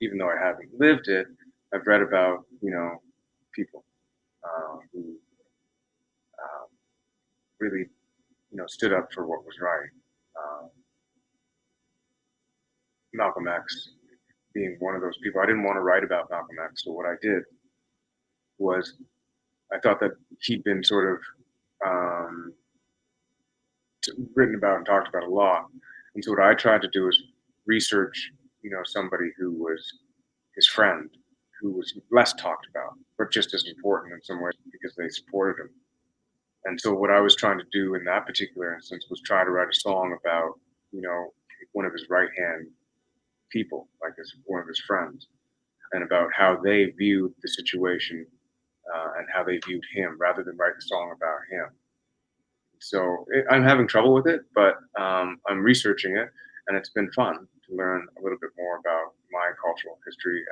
Even though I haven't lived it, I've read about, people who really, stood up for what was right. Um, Malcolm X being one of those people. I didn't want to write about Malcolm X, so what I did was I thought that he'd been sort of um, written about and talked about a lot, and so what I tried to do was research, somebody who was his friend, who was less talked about, but just as important in some ways because they supported him. And so what I was trying to do in that particular instance was try to write a song about, one of his right hand people, like one of his friends, and about how they viewed the situation and how they viewed him, rather than write a song about him. So I'm having trouble with it, but I'm researching it, and it's been fun to learn a little bit more about my cultural history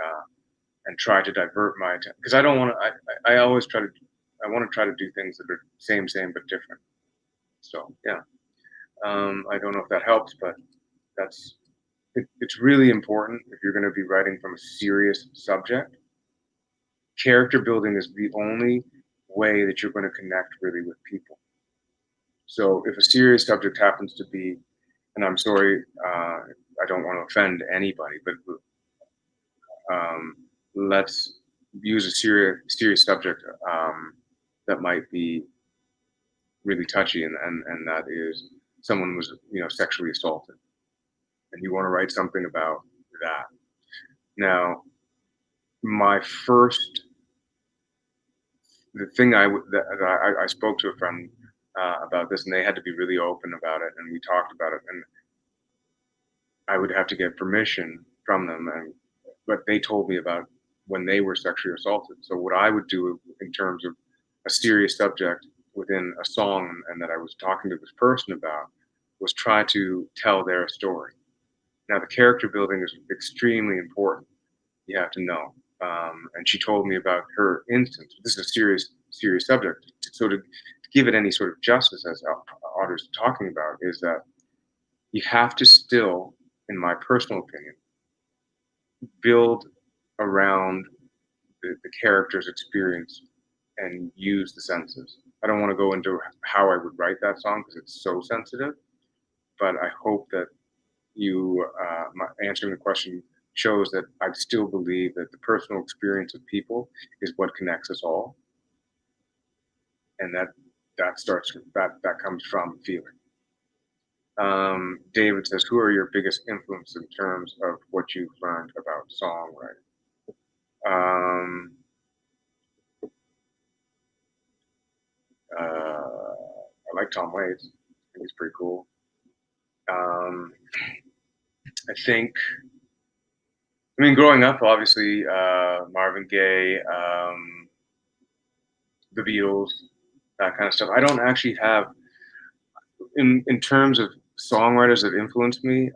and try to divert my attention, because I don't want to. I always try to. I want to try to do things that are same but different. So yeah, I don't know if that helps, but that's it's really important if you're going to be writing from a serious subject. Character building is the only way that you're going to connect really with people. So if a serious subject happens to be, and I'm sorry, I don't want to offend anybody, but let's use a serious subject that might be really touchy, and that is someone was sexually assaulted, and you want to write something about that. Now, my first the thing I spoke to a friend about this, and they had to be really open about it, and we talked about it, and I would have to get permission from them, but they told me about when they were sexually assaulted. So what I would do in terms of a serious subject within a song and that I was talking to this person about was try to tell their story. Now the character building is extremely important. You have to know. And she told me about her instance. This is a serious subject. So to give it any sort of justice, as Otter's talking about, is that you have to still, in my personal opinion, build around the character's experience and use the senses. I don't want to go into how I would write that song because it's so sensitive, but I hope that answering the question shows that I still believe that the personal experience of people is what connects us all, and that comes from feeling. David says, "Who are your biggest influences in terms of what you've learned about songwriting?" I like Tom Waits. I think he's pretty cool. I think, growing up, obviously, Marvin Gaye, the Beatles, that kind of stuff. I don't actually have, in terms of songwriters that influenced me,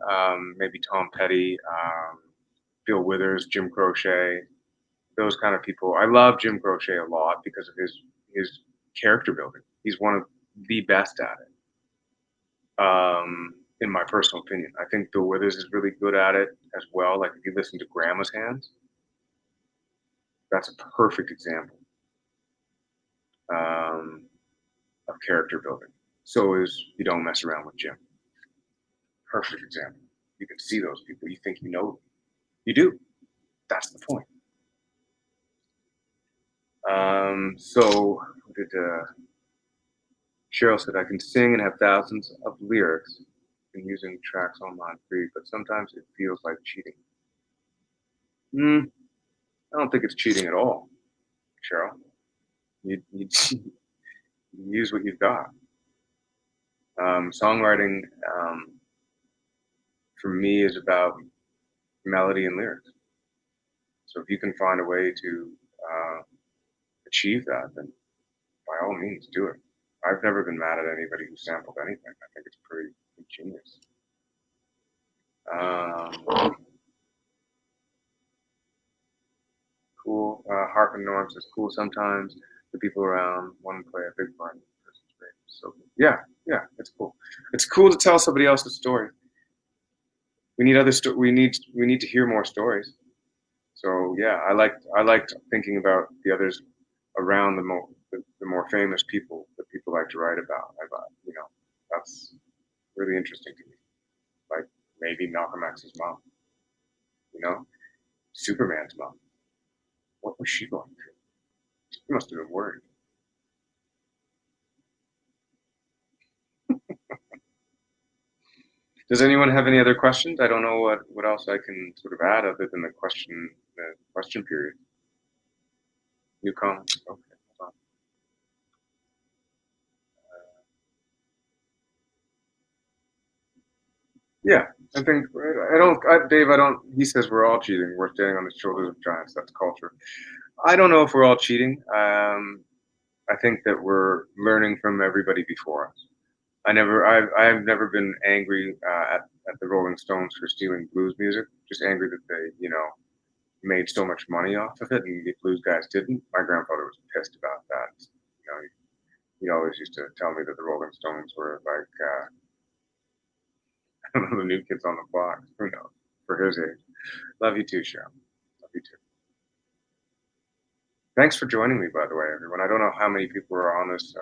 maybe Tom Petty, Bill Withers, Jim Croce, those kind of people. I love Jim Croce a lot because of his character building. He's one of the best at it. In my personal opinion, I think Bill Withers is really good at it as well. Like if you listen to Grandma's Hands, that's a perfect example of character building. So is You Don't Mess Around with Jim. Perfect example. You can see those people. You think you know them. You do. That's the point. So did Cheryl said, I can sing and have thousands of lyrics and using tracks online free, but sometimes it feels like cheating. I don't think it's cheating at all, Cheryl. You use what you've got. Songwriting for me is about melody and lyrics. So if you can find a way to achieve that, then by all means do it. I've never been mad at anybody who sampled anything. I think it's pretty ingenious. Cool. Harp and Norm says, cool sometimes. The people around want to play a big part in the person's So yeah, it's cool. It's cool to tell somebody else's story. We need we need to hear more stories. So yeah, I liked thinking about the others around the more famous people that people like to write about. I thought, that's really interesting to me. Like maybe Malcolm X's mom, Superman's mom. What was she going through? She must have been worried. Does anyone have any other questions? I don't know what else I can sort of add other than the question period. New comments. Okay, hold on. Yeah, I think Dave. I don't. He says we're all cheating. We're standing on the shoulders of giants. That's culture. I don't know if we're all cheating. I think that we're learning from everybody before us. I've never been angry at the Rolling Stones for stealing blues music. Just angry that they, made so much money off of it, and the blues guys didn't. My grandfather was pissed about that. He always used to tell me that the Rolling Stones were like, I don't know, the new kids on the block. Who knows? For his age. Love you too, Cheryl. Love you too. Thanks for joining me, by the way, everyone. I don't know how many people are on this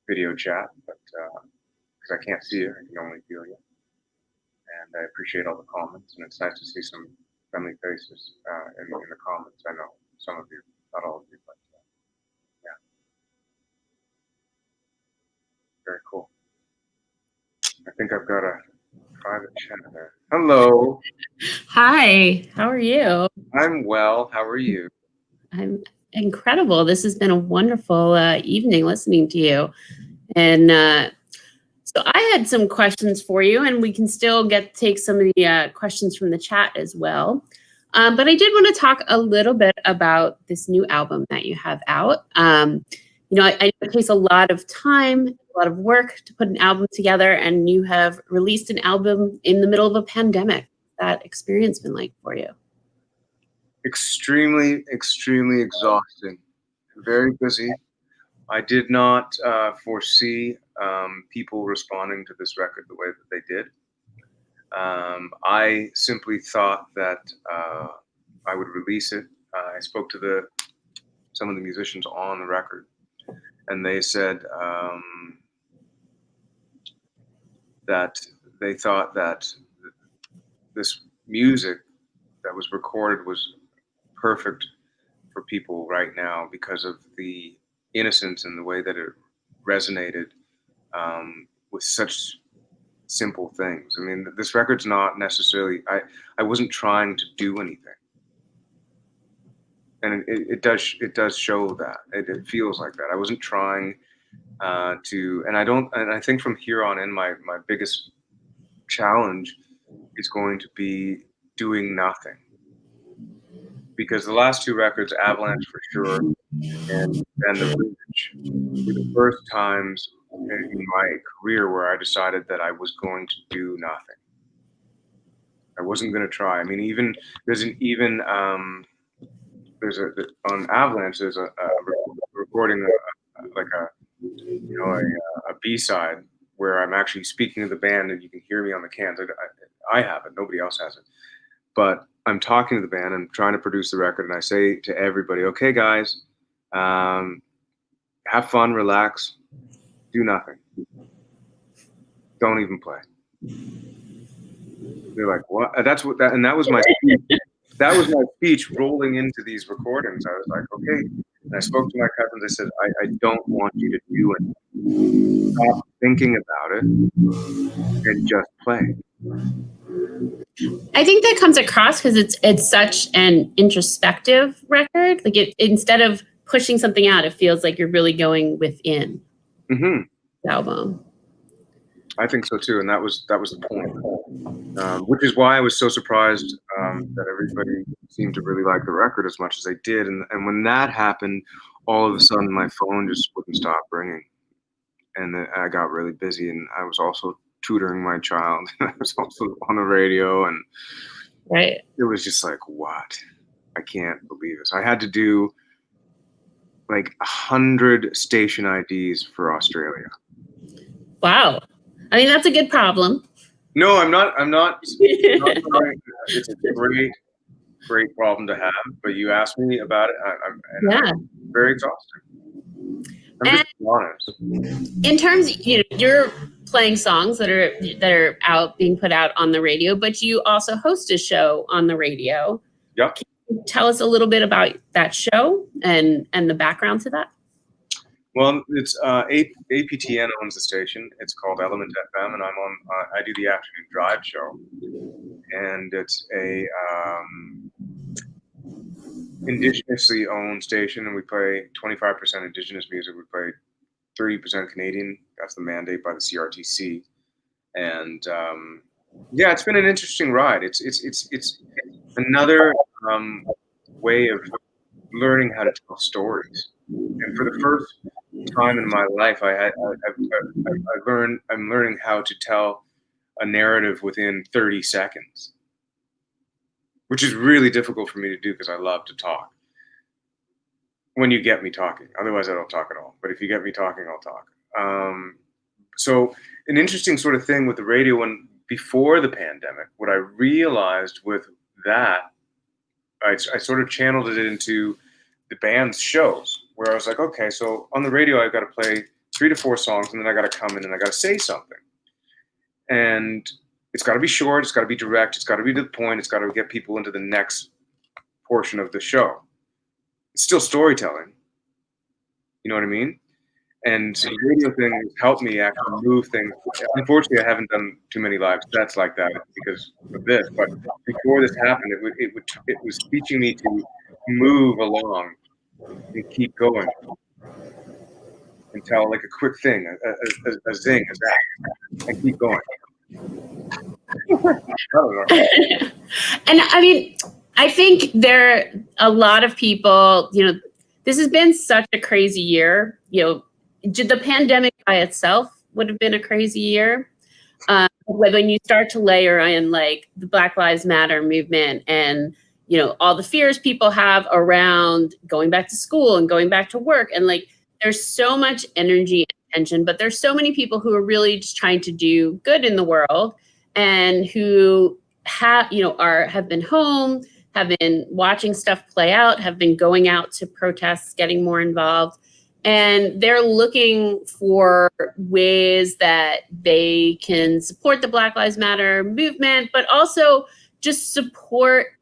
video chat, but because I can't see you, I can only feel you. And I appreciate all the comments, and it's nice to see some friendly faces in the comments. I know some of you, not all of you, but yeah, very cool. I think I've got a private chat there. Hello. Hi, how are you? I'm well. How are you? I'm incredible. This has been a wonderful evening listening to you. And so I had some questions for you, and we can still take some of the questions from the chat as well. But I did want to talk a little bit about this new album that you have out. I know it takes a lot of time, a lot of work to put an album together, and you have released an album in the middle of a pandemic. What's that experience been like for you? Extremely, extremely exhausting. Very busy. I did not foresee people responding to this record the way that they did. I simply thought that I would release it. I spoke to some of the musicians on the record, and they said that they thought that this music that was recorded was perfect for people right now because of the innocence and the way that it resonated with such simple things. I mean, this record's not necessarily, I wasn't trying to do anything. And it does show that. It feels like that. I wasn't trying and I think from here on in, my biggest challenge is going to be doing nothing. Because the last two records, Avalanche for sure, and The Village, were the first times in my career where I decided that I was going to do nothing. I wasn't going to try. I mean, on Avalanche there's a recording like a B-side where I'm actually speaking to the band and you can hear me on the cans. I have it. Nobody else has it. But I'm talking to the band and trying to produce the record, and I say to everybody, "Okay, guys, have fun, relax, do nothing, don't even play." They're like, "What?" And that was my speech. That was my speech rolling into these recordings. I was like, "Okay," and I spoke to my cousins. I said, "I don't want you to do anything. Stop thinking about it and just play." I think that comes across because it's such an introspective record. Like instead of pushing something out, it feels like you're really going within the album. I think so too, and that was the point, which is why I was so surprised that everybody seemed to really like the record as much as they did. And when that happened, all of a sudden my phone just wouldn't stop ringing, and then I got really busy, and I was also tutoring my child. I was also on the radio, and right. It was just like, what? I can't believe this. I had to do like 100 station IDs for Australia. Wow. I mean, that's a good problem. No, I'm not. It's a great problem to have. But you asked me about it, I'm very exhausted. I'm just honest. In terms, you're playing songs that are out being put out on the radio, but you also host a show on the radio. Yep. Can you tell us a little bit about that show and the background to that? Well, it's APTN owns the station. It's called Element FM, and I do the afternoon drive show, and it's a indigenously owned station, and we play 25% indigenous music. We play 30% Canadian. That's the mandate by the CRTC, and yeah, it's been an interesting ride. It's another way of learning how to tell stories. And for the first time in my life, I'm learning how to tell a narrative within 30 seconds, which is really difficult for me to do because I love to talk. When you get me talking, otherwise I don't talk at all. But if you get me talking, I'll talk. So an interesting sort of thing with the radio, before the pandemic, what I realized with that, I sort of channeled it into the band's shows, where I was like, okay, so on the radio, I've got to play 3 to 4 songs, and then I got to come in and I got to say something. And it's got to be short, it's got to be direct, it's got to be to the point, it's got to get people into the next portion of the show. It's still storytelling. You know what I mean? And so the radio thing has helped me actually move things. Unfortunately, I haven't done too many live sets like that because of this. But before this happened, it was teaching me to move along and keep going and tell like a quick thing, a zing, a zap, and keep going. And I mean, I think there are a lot of people, this has been such a crazy year. The pandemic by itself would have been a crazy year. When you start to layer in like the Black Lives Matter movement and, all the fears people have around going back to school and going back to work. And like, there's so much energy and tension, but there's so many people who are really just trying to do good in the world and who have been home, have been watching stuff play out, have been going out to protests, getting more involved. And they're looking for ways that they can support the Black Lives Matter movement, but also just support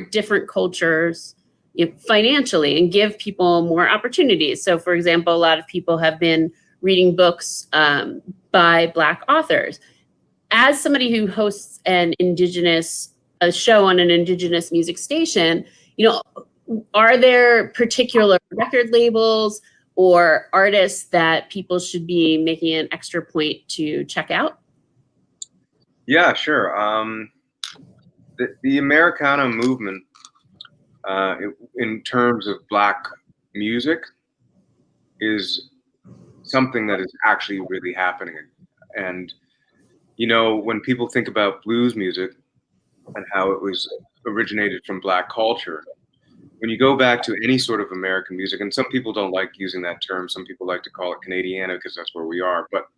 different cultures financially and give people more opportunities. So, for example, a lot of people have been reading books by Black authors. As somebody who hosts a show on an Indigenous music station, are there particular record labels or artists that people should be making an extra point to check out? Yeah, sure. The Americana movement, in terms of Black music, is something that is actually really happening. And, when people think about blues music and how it was originated from Black culture, when you go back to any sort of American music, and some people don't like using that term, some people like to call it Canadiana because that's where we are. But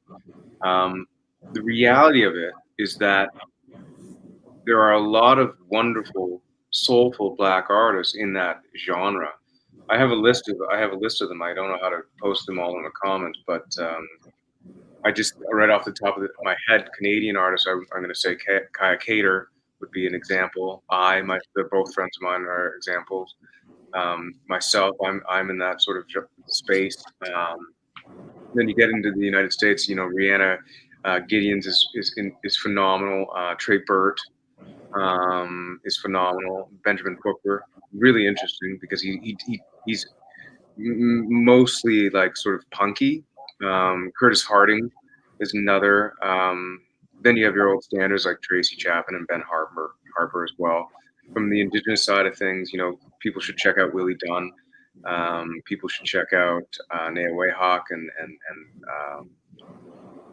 the reality of it is that there are a lot of wonderful, soulful Black artists in that genre. I have a list of them. I don't know how to post them all in the comments, but I just right off the top of my head, Canadian artists. I'm going to say Kaya Cater would be an example. They're both friends of mine are examples. Myself, I'm in that sort of space. Then you get into the United States. Rihanna Gideons is phenomenal. Trey Burt is phenomenal. Benjamin Booker, really interesting because he's mostly like sort of punky. Curtis Harding is another. Then you have your old standards like Tracy Chapman and Ben Harper as well. From the Indigenous side of things, people should check out Willie Dunn. People should check out Nea Wayhawk and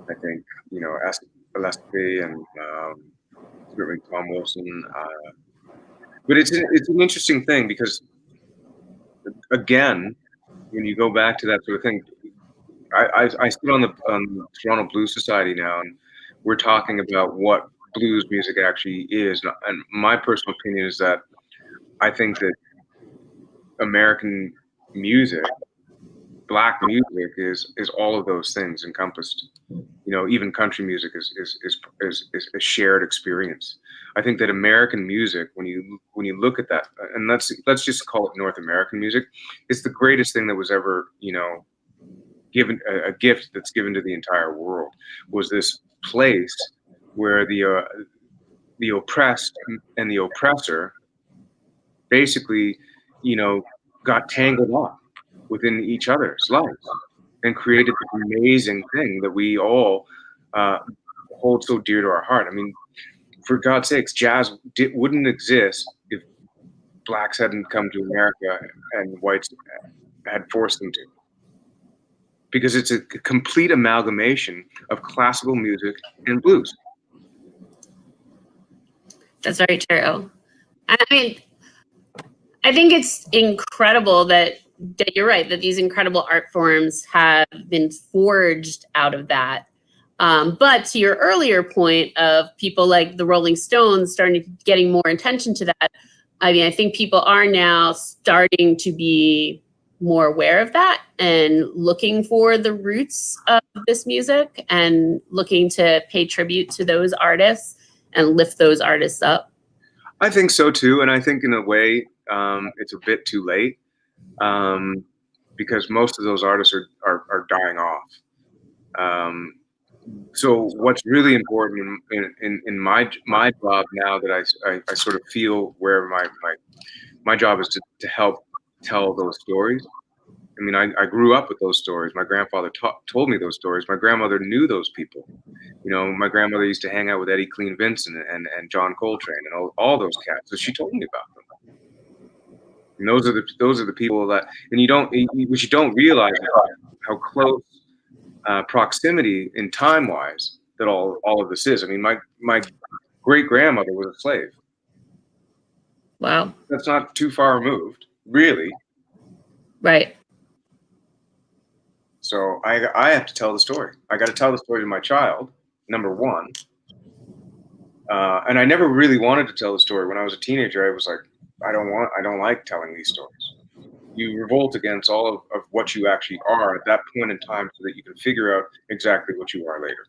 I think Gillespie and certainly Tom Wilson. But it's an interesting thing because again, when you go back to that sort of thing, I sit on the Toronto Blues Society now, and we're talking about what blues music actually is. And my personal opinion is that I think that American music, black music, is all of those things encompassed. You know, even country music is a shared experience. I think that American music, when you look at that, and let's just call it North American music, it's the greatest thing that was ever, you know, given, a gift that's given to the entire world, was this place where the oppressed and the oppressor basically, you know, got tangled up within each other's lives and created this amazing thing that we all hold so dear to our heart. I mean, for God's sakes, jazz wouldn't exist if blacks hadn't come to America and whites had forced them to. Because it's a complete amalgamation of classical music and blues. That's very true. I mean, I think it's incredible that you're right, that these incredible art forms have been forged out of that. But to your earlier point of people like the Rolling Stones starting getting more attention to that, I mean, I think people are now starting to be more aware of that and looking for the roots of this music and looking to pay tribute to those artists and lift those artists up. I think so too, and I think in a way it's a bit too late, because most of those artists are dying off. So what's really important in my job now, that I sort of feel where my job is to help tell those stories. I mean, I grew up with those stories. My grandfather told me those stories. My grandmother knew those people. You know, my grandmother used to hang out with Eddie Clean Vincent and John Coltrane and all those cats. So she told me about them. And those are the people that, and what you don't realize is how close proximity in time wise that all of this is. I mean, my great grandmother was a slave. Wow. That's not too far removed, really. Right. So I have to tell the story. I got to tell the story to my child, number one. And I never really wanted to tell the story. When I was a teenager, I was like, I don't like telling these stories. You revolt against all of what you actually are at that point in time, so that you can figure out exactly what you are later.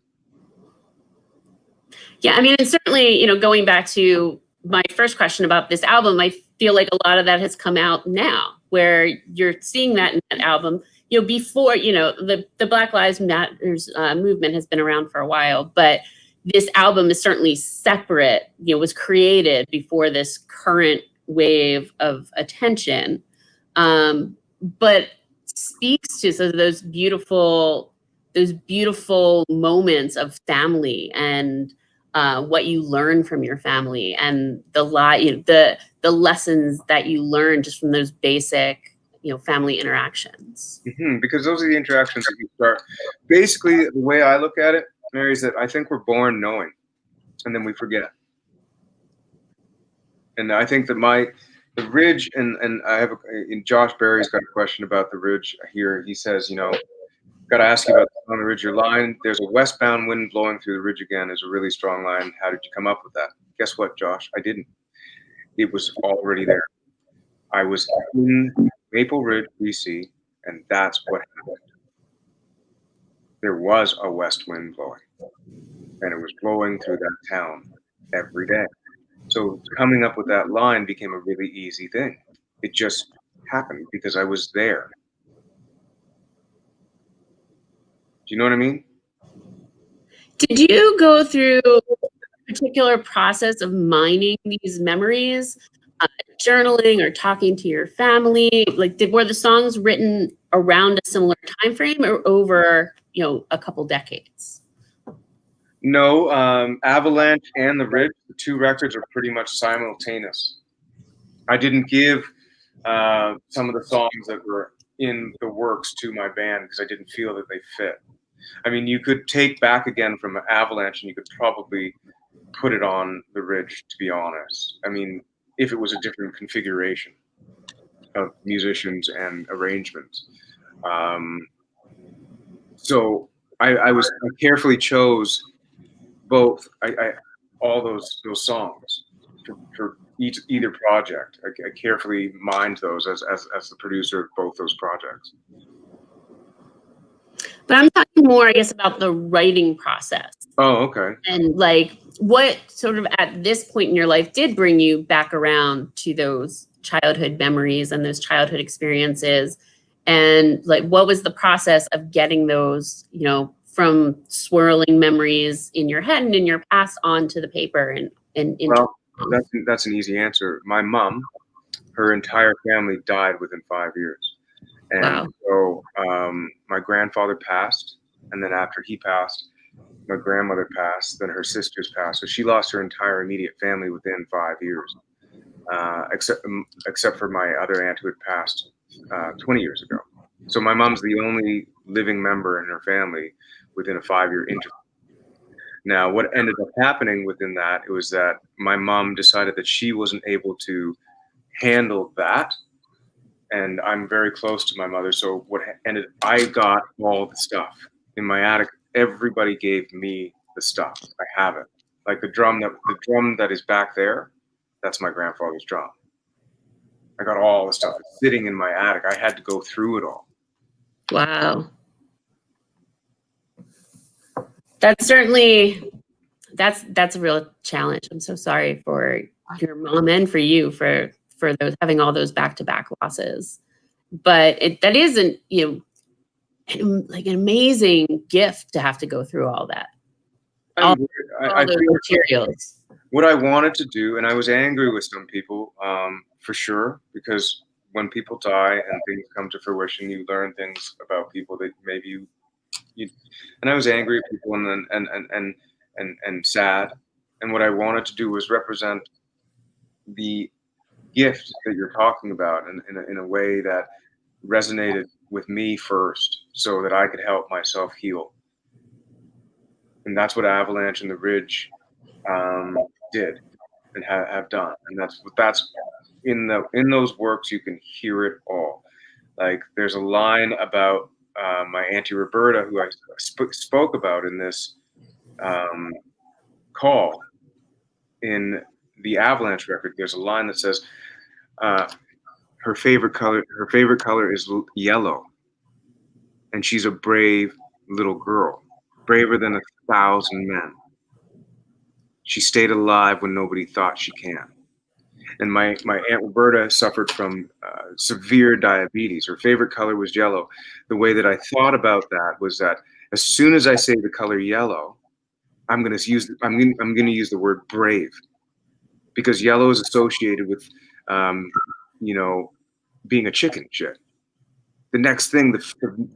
Yeah, I mean, and certainly, you know, going back to my first question about this album, I feel like a lot of that has come out now, where you're seeing that in that album. You know, before, you know, the Black Lives Matters movement has been around for a while, but this album is certainly separate, you know, was created before this current wave of attention, but speaks to those beautiful moments of family and what you learn from your family and the lessons that you learn just from those basic, you know, family interactions. Mm-hmm, because those are the interactions that you start. Basically, the way I look at it, Mary, is that I think we're born knowing, and then we forget. And I think that the ridge, and I have Josh Berry's got a question about the ridge here. He says, you know, got to ask you about on the ridge. Your line, "There's a westbound wind blowing through the ridge again," is a really strong line. How did you come up with that? Guess what, Josh? I didn't. It was already there. I was in Maple Ridge, BC, and that's what happened. There was a west wind blowing, and it was blowing through that town every day. So coming up with that line became a really easy thing. It just happened because I was there. Do you know what I mean? Did you go through a particular process of mining these memories, journaling or talking to your family? Like, were the songs written around a similar time frame or over, you know, a couple decades? No, Avalanche and The Ridge, the two records are pretty much simultaneous. I didn't give some of the songs that were in the works to my band because I didn't feel that they fit. I mean, you could take Back Again from Avalanche and you could probably put it on The Ridge, to be honest. I mean, if it was a different configuration of musicians and arrangements. Um, so I carefully chose both all those songs for either project. I carefully mined those as the producer of both those projects. But I'm talking more, I guess, about the writing process. Oh, okay. And like, what sort of at this point in your life did bring you back around to those childhood memories and those childhood experiences? And like, what was the process of getting those, you know, from swirling memories in your head and in your past onto the paper and Well, that's an easy answer. My mom, her entire family died within 5 years. And wow. so my grandfather passed, and then after he passed, my grandmother passed, then her sisters passed. So she lost her entire immediate family within 5 years, except for my other aunt who had passed 20 years ago. So my mom's the only living member in her family within a 5-year interval. Now, what ended up happening within that, it was that my mom decided that she wasn't able to handle that. And I'm very close to my mother. So I got all the stuff in my attic. Everybody gave me the stuff. I have it. Like the drum that is back there, that's my grandfather's drum. I got all the stuff. It's sitting in my attic. I had to go through it all. Wow. That's certainly, that's a real challenge. I'm so sorry for your mom and for you for those having all those back-to-back losses. But that isn't, you know, like an amazing gift to have to go through all that. All those materials. What I wanted to do, and I was angry with some people, for sure, because when people die and things come to fruition, you learn things about people that maybe you and I was angry at people and sad. And what I wanted to do was represent the gift that you're talking about in a way that resonated with me first, so that I could help myself heal. And that's what Avalanche and the Ridge did and have done. And that's in those works you can hear it all. Like there's a line about my Auntie Roberta, who I spoke about in this call in the Avalanche record. There's a line that says her favorite color is yellow, and she's a brave little girl, braver than 1,000 men. She stayed alive when nobody thought she can. And my Aunt Roberta suffered from severe diabetes. Her favorite color was yellow. The way that I thought about that was that as soon as I say the color yellow, I'm going to use the word brave, because yellow is associated with being a chicken shit. The next thing, the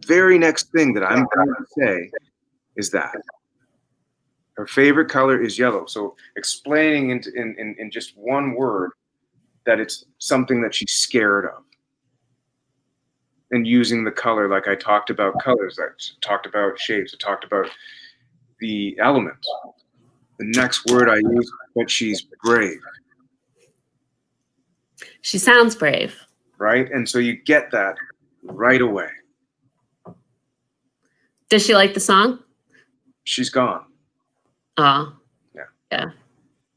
very next thing that I'm going to say is that her favorite color is yellow. So explaining in just one word that it's something that she's scared of, and using the color, like I talked about colors, I talked about shapes, I talked about the elements. The next word I use, but she's brave. She sounds brave. Right? And so you get that right away. Does she like the song? She's gone. Oh. Yeah.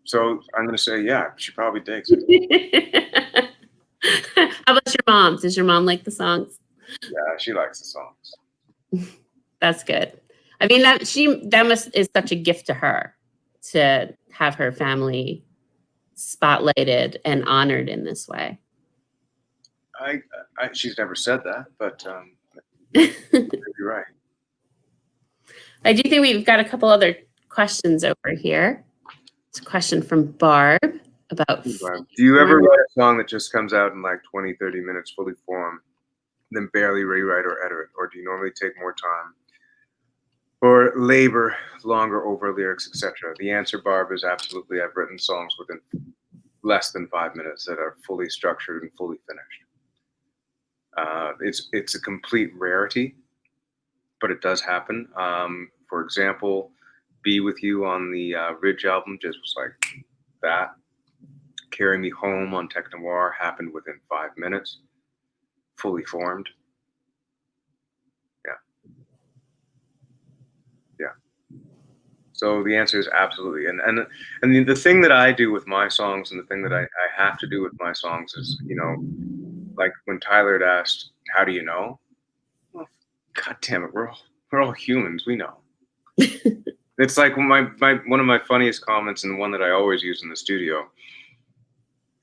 So I'm going to say, yeah, she probably digs it. How about your mom? Does your mom like the songs? Yeah, she likes the songs. That's good. I mean, is such a gift to her to have her family spotlighted and honored in this way. She's never said that, but you're right. I do think we've got a couple other questions over here. It's a question from Barb about. Do you ever write a song that just comes out in like 20, 30 minutes, fully formed, then barely rewrite or edit, or do you normally take more time or labor longer over lyrics, etc.? The answer, Barb, is absolutely. I've written songs within less than 5 minutes that are fully structured and fully finished. It's a complete rarity, but it does happen. For example, Be With You on the Ridge album just was like that. Carry Me Home on Tech Noir happened within 5 minutes, fully formed. So the answer is absolutely. And the thing that I do with my songs, and the thing that I have to do with my songs is, like when Tyler had asked, "How do you know?" Well, God damn it, we're all humans. We know. It's like one of my funniest comments, and one that I always use in the studio.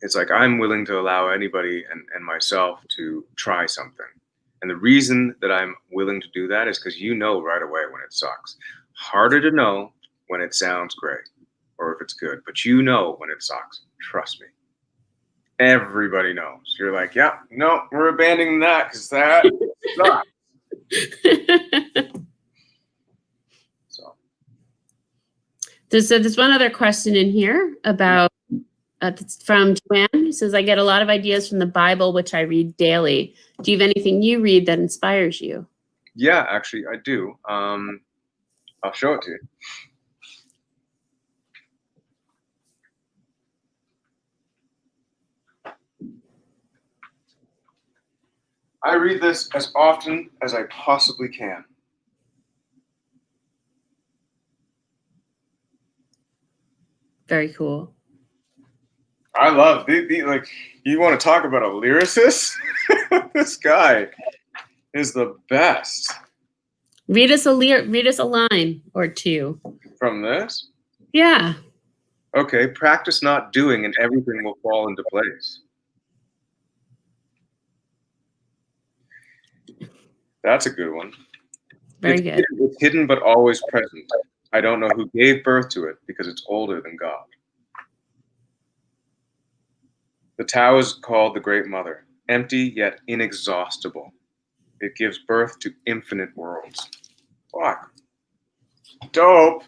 It's like, I'm willing to allow anybody and myself to try something. And the reason that I'm willing to do that is because you know right away when it sucks. Harder to know when it sounds great or if it's good, but you know when it sucks. Trust me. Everybody knows. You're like, yeah, no, we're abandoning that because that sucks. So there's one other question in here about it's from Joanne, who says, I get a lot of ideas from the Bible, which I read daily. Do you have anything you read that inspires you? Yeah, actually, I do. I'll show it to you. I read this as often as I possibly can. Very cool. I love like, you want to talk about a lyricist? This guy is the best. Read us a line or two. From this? Yeah. Okay, practice not doing and everything will fall into place. That's a good one. Very good. It's hidden but always present. I don't know who gave birth to it because it's older than God. The Tao is called the Great Mother, empty yet inexhaustible. It gives birth to infinite worlds. Fuck. Dope.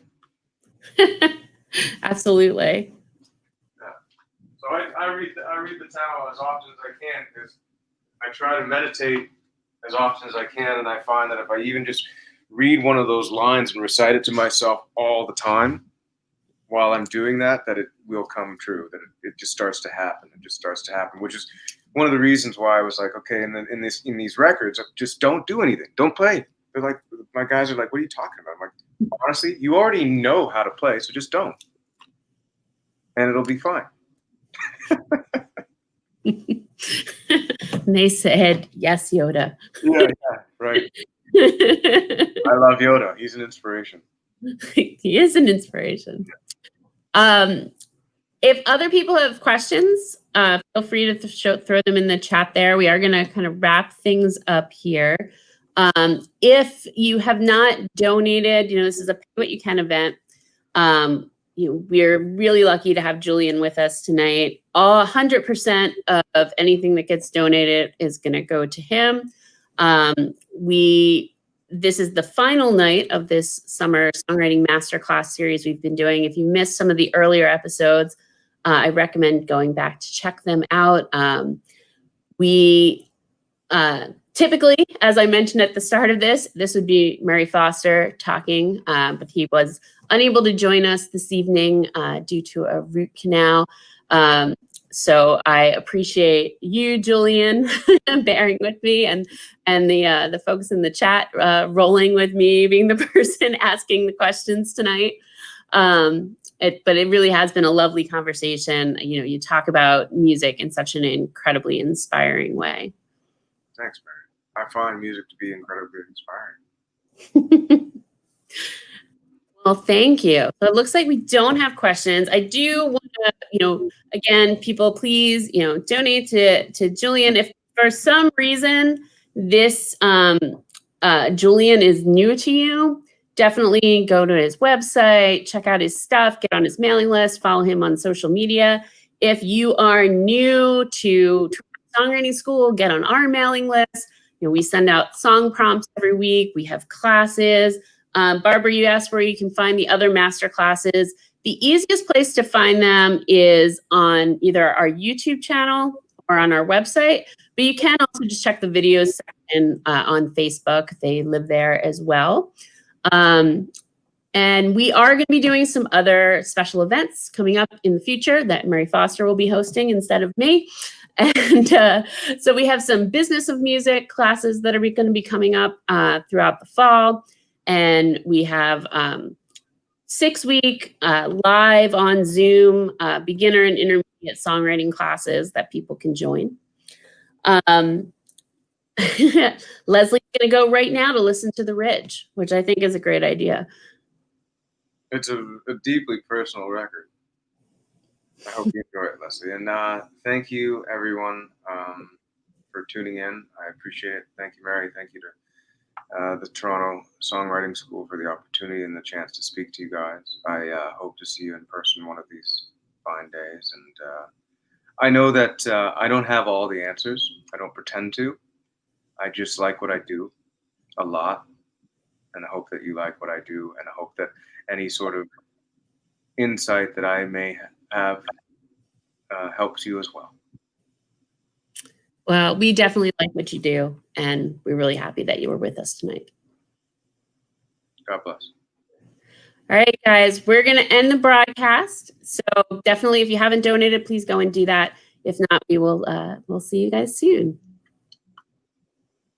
Absolutely. Yeah. So I read the Tao as often as I can because I try to meditate as often as I can, and I find that if I even just read one of those lines and recite it to myself all the time while I'm doing that it will come true, that it just starts to happen. It just starts to happen, which is one of the reasons why I was like, okay, in these records, just don't do anything. Don't play. They're like, my guys are like, what are you talking about? I'm like, honestly, you already know how to play, so just don't. And it'll be fine. And they said, yes, Yoda. Yeah, right. I love Yoda. He's an inspiration. He is an inspiration. If other people have questions, feel free to throw them in the chat there. We are going to kind of wrap things up here. If you have not donated, this is a pay what you can event. We're really lucky to have Julian with us tonight. 100% of anything that gets donated is going to go to him. This is the final night of this summer songwriting masterclass series we've been doing. If you missed some of the earlier episodes, I recommend going back to check them out. We typically, as I mentioned at the start of this would be Mary Foster talking, but he was unable to join us this evening due to a root canal. So I appreciate you, Julian, bearing with me, and the folks in the chat rolling with me, being the person asking the questions tonight. But it really has been a lovely conversation. You talk about music in such an incredibly inspiring way. Thanks, Mary. I find music to be incredibly inspiring. Well, thank you. So it looks like we don't have questions. I do want to, again, people, please, donate to Julian. If for some reason this Julian is new to you, definitely go to his website, check out his stuff, get on his mailing list, follow him on social media. If you are new to songwriting school, get on our mailing list. We send out song prompts every week. We have classes. Barbara, you asked where you can find the other master classes. The easiest place to find them is on either our YouTube channel or on our website, but you can also just check the videos section on Facebook. They live there as well. And we are going to be doing some other special events coming up in the future that Mary Foster will be hosting instead of me. And so we have some business of music classes that are going to be coming up throughout the fall. And we have 6-week live on Zoom beginner and intermediate songwriting classes that people can join. Leslie's going to go right now to listen to The Ridge, which I think is a great idea. It's a deeply personal record. I hope you enjoy it, Leslie. And thank you, everyone, for tuning in. I appreciate it. Thank you, Mary. Thank you to the Toronto Songwriting School for the opportunity and the chance to speak to you guys. I hope to see you in person one of these fine days. And I know that I don't have all the answers. I don't pretend to. I just like what I do a lot. And I hope that you like what I do. And I hope that any sort of insight that I may have helps you as well. Well, we definitely like what you do, and we're really happy that you were with us tonight. God bless. All right, guys, we're going to end the broadcast. So definitely, if you haven't donated, please go and do that. If not, we'll see you guys soon.